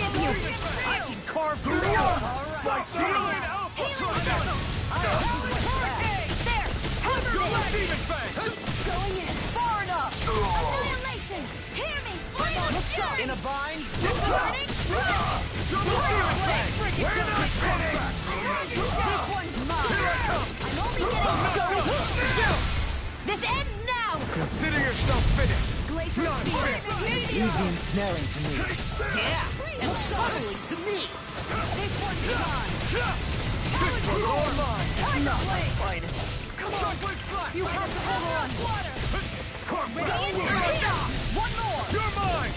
I can carve through Hurry up! Alright. There! Double Demon Fang! Going in! Far enough! Annihilation! Hear me! Flame of Fury! In a bind? Burning Strike! Double Demon Fang! We're not finished! This one's mine! I'm only getting This ends now! Consider yourself finished! Glacier Spear! Easy ensnaring to me. Yeah! And subtly to me! This one's mine! This one's all mine! Tiger Blade! Finest. Come on! Shockwave Flash! You have to hold on! Water! Carpet! One more! You're mine!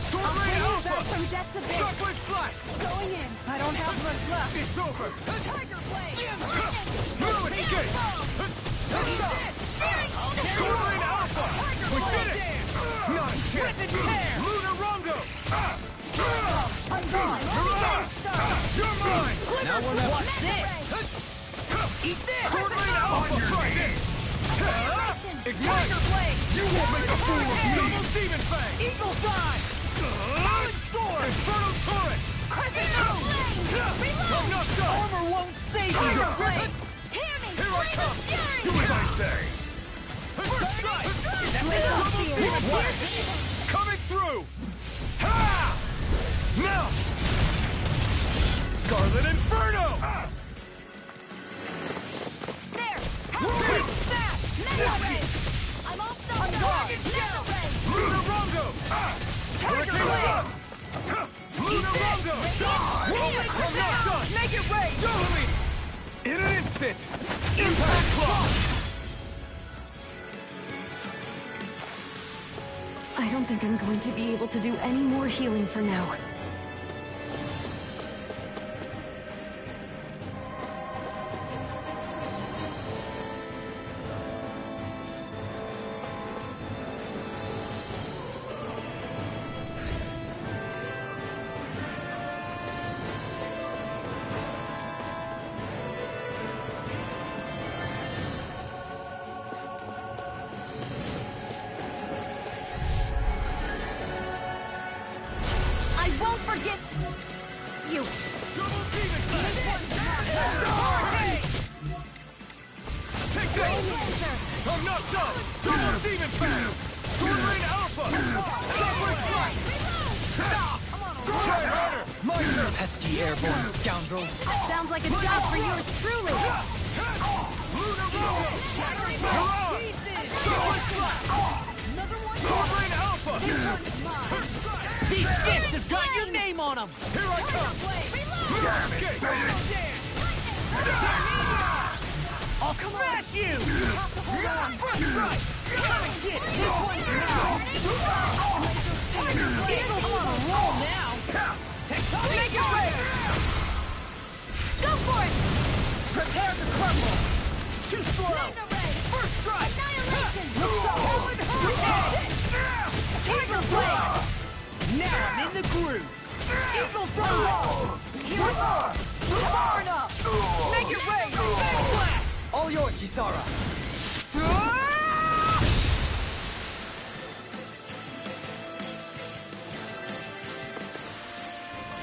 Sword Rain Alpha! From Death's Abyss! Shockwave Flash! Going in! I don't have much left! It's over! Tiger Blade! Ruin Escape! Sword Rain Alpha! We did it! Not a chance! Lunar Rondo! I'm gone! You're mine! Now we're not. Watch this! Eat this! Sword Rain Alpha! Try this! Ignite! You won't make a fool of me! Double Demon Fang! Eagle Fly! Falling Storm! Inferno Turret! Crescent Moon! I'm not done! Armor won't save Tiger you! Blade! Hear me! Here I come! Do as I say! First strike! Double Demon Fang! Coming through! Scarlet Inferno! There! Help! Snap! MacGillivray! I'm off the Dragon Shell! Luna Rongo! Tiger Blast! Luna Rongo! I'm not done! Make it rain! Totally! In an instant! Impact Claw! I don't think I'm going to be able to do any more healing for now. I won't forget you. Double Demon Fang! Take that! I'm not done! Double Demon Fang! Sword Rain Alpha! Shockwave Strike! Try harder! My turn! Pesky airborne scoundrels. Sounds like a job for yours truly. Luna Rongo! Mirage! Shockwave Strike! Sword Rain Alpha! These dicks have got your name on them. Here I come! Escape! I'll smash you. First strike. Come and get it. This one's now. Tiger Blade. I'm on a roll now. Make it rain. Go for it. Prepare to crumble. Too slow. First strike. Annihilation. Look sharp. Tiger Blade. Now I'm in the groove. Eagle throw. Here we are. Far enough. Make it rain. Big blast. All yours, Kisara.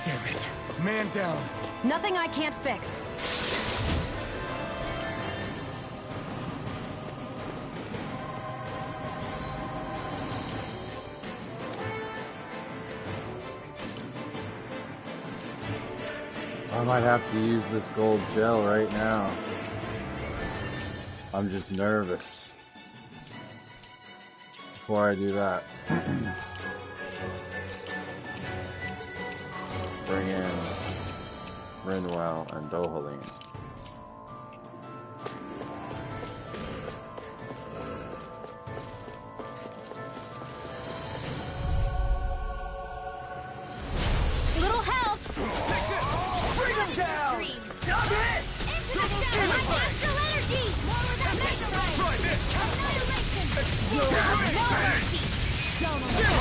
Damn it! Man down! Nothing I can't fix. I might have to use this gold gel right now. I'm just nervous. Before I do that, bring in Rinwell and Dohaline. Little help! Bring them down! Stop it! Into the center! Astral energy! More with that MacGillivray! Try this! Annihilation! No mercy!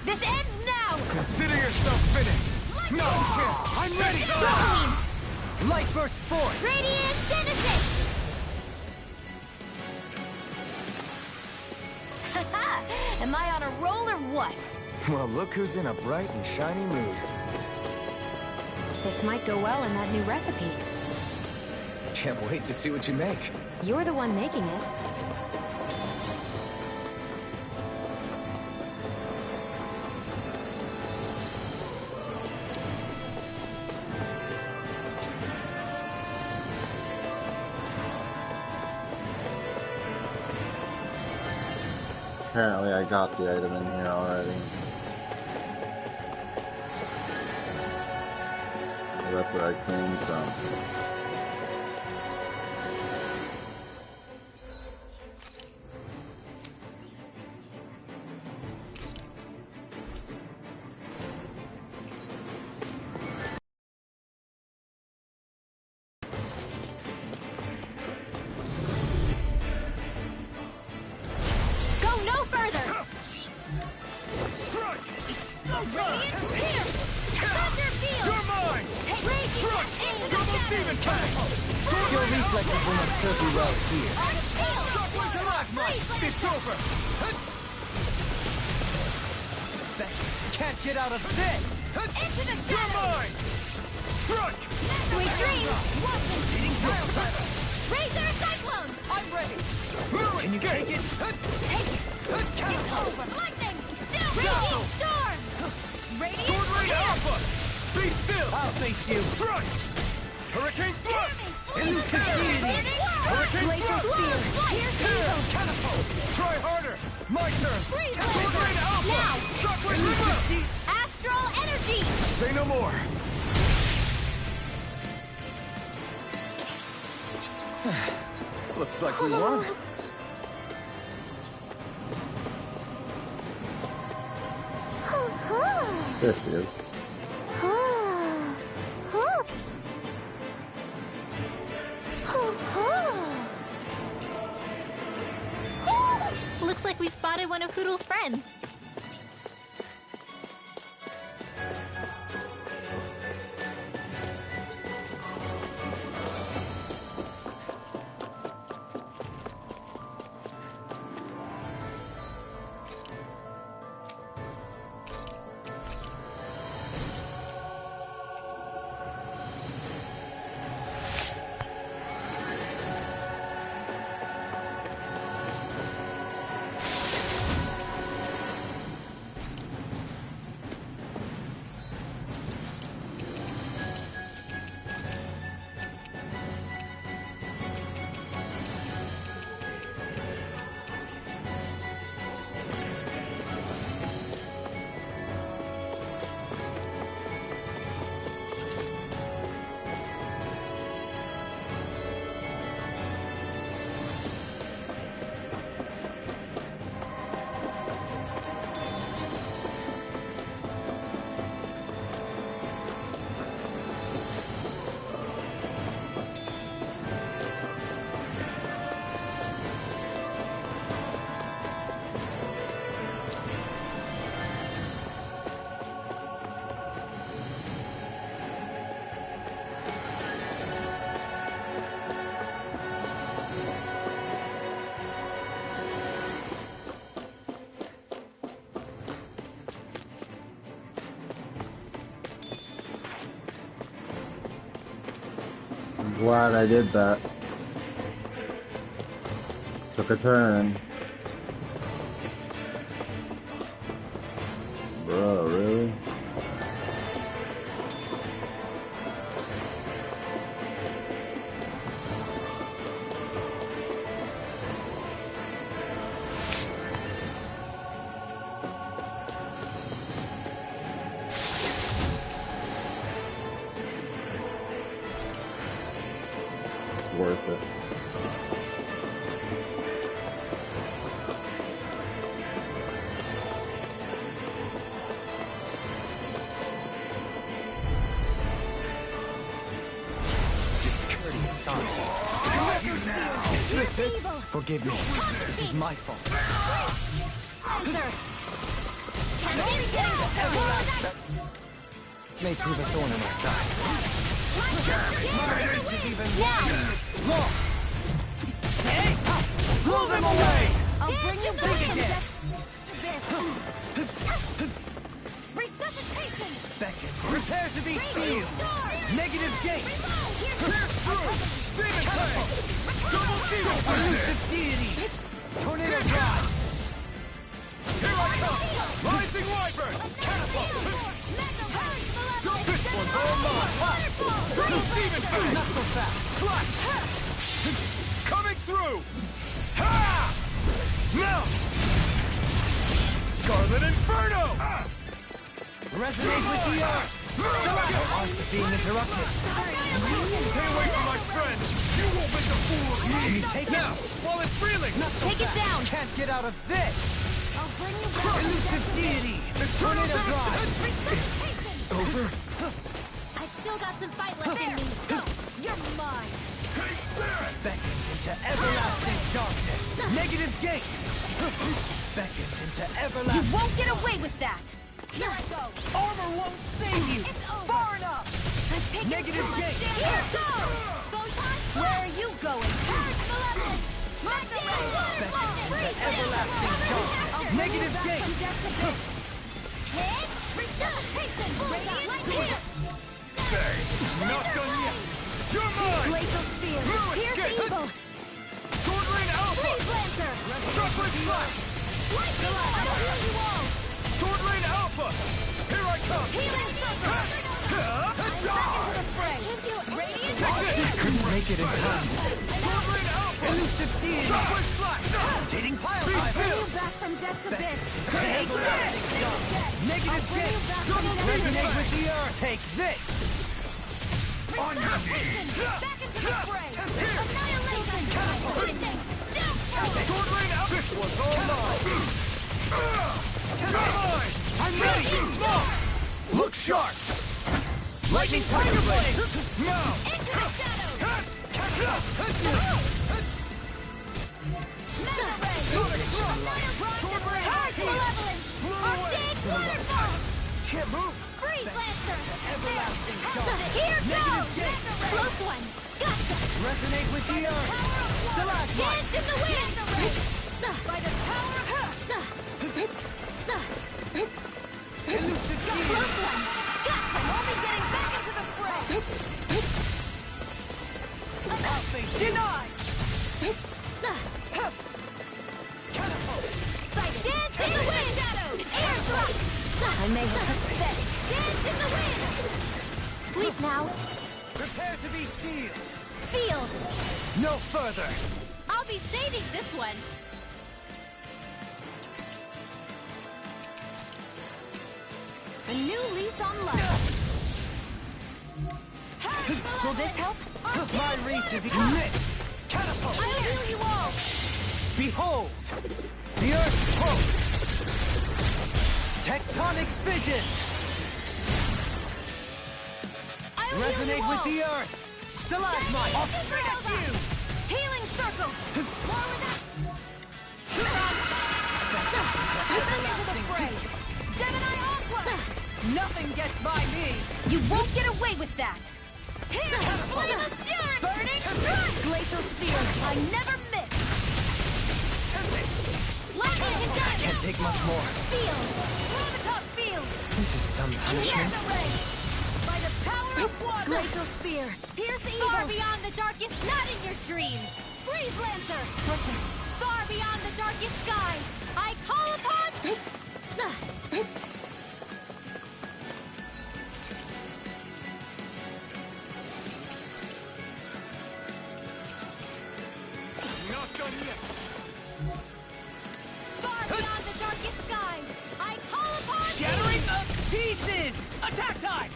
This ends now! Consider yourself finished! No chance! I'm ready! Light burst forth! Radiant Genesis! Am I on a roll or what? Well, look who's in a bright and shiny mood. This might go well in that new recipe. Can't wait to see what you make. You're the one making it. Apparently I got the item in here already. So that's where I came from. It's over! Can't get out of this! Into the shadows! Mine! Strike! Sweet dreams! Watson! Eating Razor Cyclone! I'm ready! Can you take it? Take it! It's over! Lightning! Raging Storm! Radiant Sword Rain Air! Alpha! Be still! I'll think face you! Thrust! Hurricane thrust! Elusive deity! Hurricane Glacial thrust! spear! Catapult! Try harder! My turn! Freeze! Sword Rain Alpha! Now! Shockwave Reverse! Astral energy! Say no more! Looks like we won. There she is. Looks like we've spotted one of Hoodle's friends. Glad I did that. Took a turn. Bro, really? Worth it. Discourteous Songtree. Dismiss it. Forgive me. This is my fault. May prove a thorn in our side. My reach is even wider. Hey! Blow them away! I'll bring you back again. Resuscitation! Beckett, prepare to be sealed. Negative gate. Pierce through! Demon Tank! Double Demon Tank! Elusive deity. Tornado drive. Here I come! Rising Wyvern! Catapult! This one's all mine! Double Demon Tank! Not so fast. Flash! Coming through! Ha! Now! Scarlet Inferno! Resonate with the earth. Arts are being interrupted. Stay away from my friends! You won't make a fool of me! Take it. Now, while it's reeling! Not so Take it fast. down. Can't get out of this. I'll bring you back. Elusive deity. Eternal Tornado drive. Resuscitation! Over? I've still got some fight left in me. Go! You're mine! Beckon into everlasting darkness. Negative gate. Beckon into everlasting. You won't get away with that! Here I go! Armor won't save you. It's over! Far enough. I'm taking Negative too much gate. damage. Here go! Where are you going? Purge Malevolence! Beckon into everlasting darkness. Negative gate. Hit! Resuscitation! Radiant here! Not done yet! You're mine! Glacial Spear! Ruin Pierce escape. evil! Sword Rain Alpha! Freeze Lancer! Shockwave Flash! Lightning! I will heal you all! Sword Rain Alpha! Here I come! Healing Circle! make it in time. Elusive steam. Rotating pile driver. I'll bring you back from death's abyss. Take this! Negative bring you back from death's Resonate with the earth. Take this! On your knees! Back into the fray. Annihilation. Sword rain out! This was all mine! Mine! I'm ready! Look sharp! Lightning tiger blade! Now! Into the shadows. Harsh malevolence. Arcade waterfall. Can't move! Freeze lancer. Everlasting Here goes. Close one. Gotcha. Resonate with the earth! Stalagmite! Dance in the wind. By the power of Elusive steam! Close one. Gotcha. Only getting back into the fray. Denied! Dance in the wind. Air drop. I may have pathetic. Dance in the wind. Sleep now. Prepare to be sealed! Sealed. No further! I'll be saving this one. A new lease on life. Will this help? My reach is lit! Catapult! I'll heal you all. Behold! The earth pulse! Tectonic fission! I'll heal you Resonate all. with the earth! Stalagmite! I'll spring at you. Healing circle. More with that. Back into the fray. Gemini Aqua. Nothing gets by me. You won't get away with that. Here, flame of fury. Burning strike. Glacial spear. I never miss. Lightning contact. Can't take much more. Field. Through the top field. This is some punishment. By the power of water. Glacial spear. Pierce evil. Far beyond the darkest, not in your dreams. Freeze lancer. Far beyond the darkest skies, I call upon... Not done yet! Far beyond the darkest skies, I call upon... Shattering the pieces! Attack time!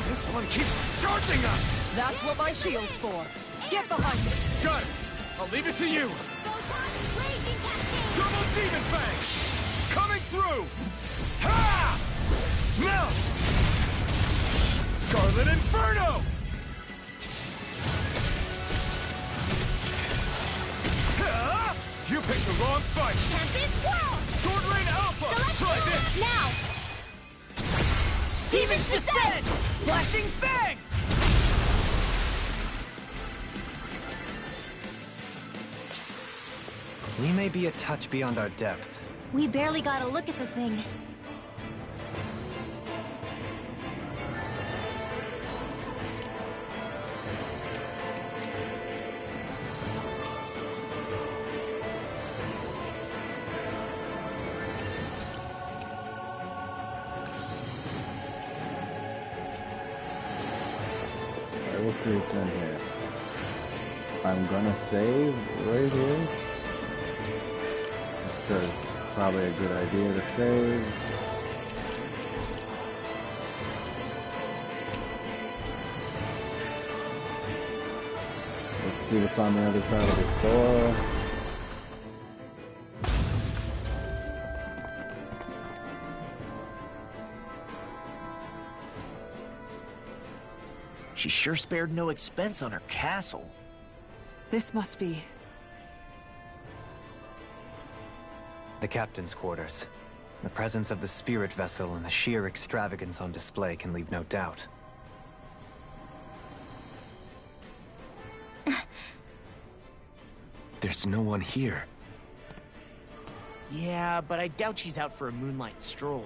This one keeps charging us! That's what my shield's for. Get behind me. Got it! I'll leave it to you! Double Demon Fang! Coming through! Ha! Melt! Scarlet Inferno! Ha! You picked the wrong fight! Tempest Swirl! Sword Rain Alpha! Try this! Now! Demons descend! Flashing fang! We may be a touch beyond our depth. We barely got a look at the thing. I will create in here. I'm gonna save right here. Because it's probably a good idea to save. Let's see what's on the other side of this door. She sure spared no expense on her castle. This must be... The captain's quarters. The presence of the spirit vessel and the sheer extravagance on display can leave no doubt. There's no one here. Yeah, but I doubt she's out for a moonlight stroll.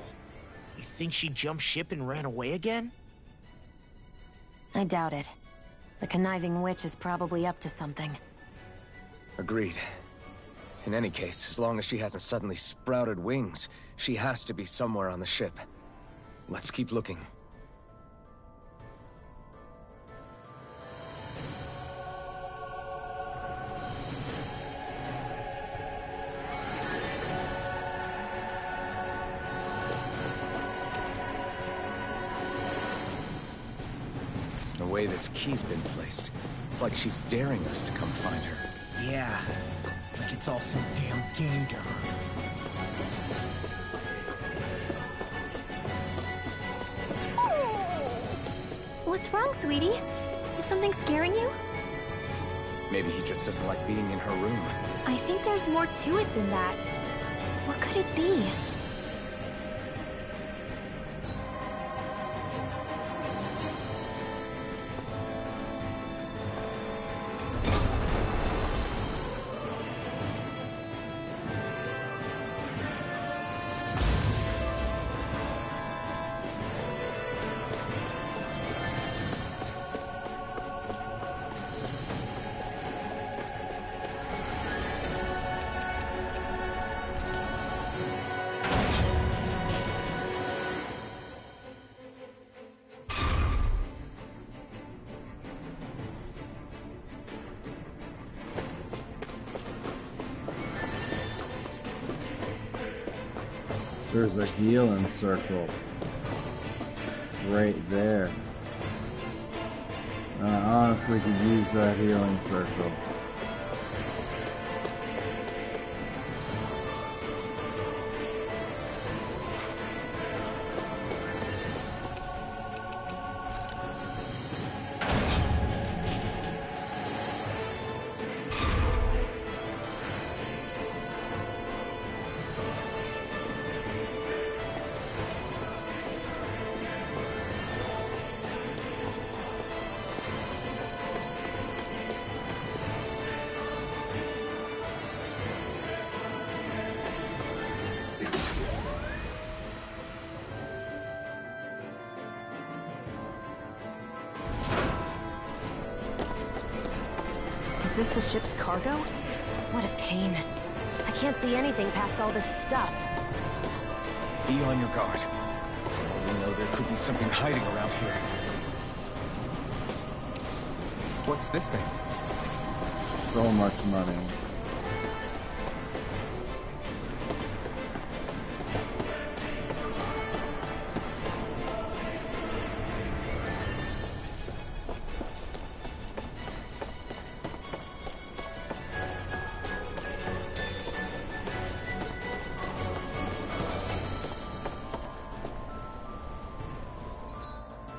You think she jumped ship and ran away again? I doubt it. The conniving witch is probably up to something. Agreed. In any case, as long as she hasn't suddenly sprouted wings, she has to be somewhere on the ship. Let's keep looking. The way this key's been placed, it's like she's daring us to come find her. Yeah, like it's all some damn game to her. What's wrong, sweetie? Is something scaring you? Maybe he just doesn't like being in her room. I think there's more to it than that. What could it be? There's a healing circle right there. I honestly could use that healing circle. Is this the ship's cargo? What a pain. I can't see anything past all this stuff. Be on your guard. For all we know, there could be something hiding around here. What's this thing? So much money.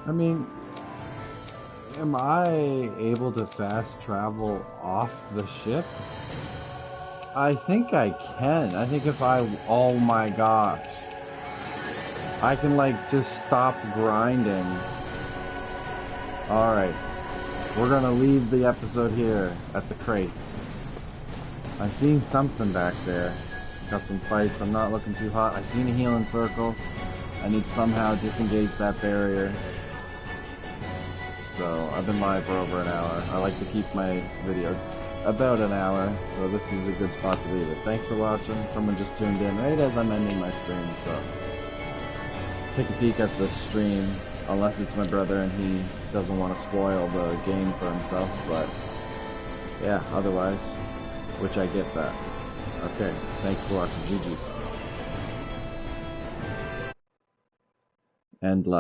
I mean, am I able to fast travel off the ship? I think I can. I think if I... Oh my gosh. I can, like, just stop grinding. Alright. We're gonna leave the episode here at the crates. I seen something back there. Got some fights. I'm not looking too hot. I seen a healing circle. I need to somehow disengage that barrier. So, I've been live for over an hour. I like to keep my videos about an hour, so this is a good spot to leave it. Thanks for watching. Someone just tuned in right as I'm ending my stream, so take a peek at the stream, unless it's my brother and he doesn't want to spoil the game for himself, but yeah, otherwise, which I get that. Okay, thanks for watching. GG's. And love.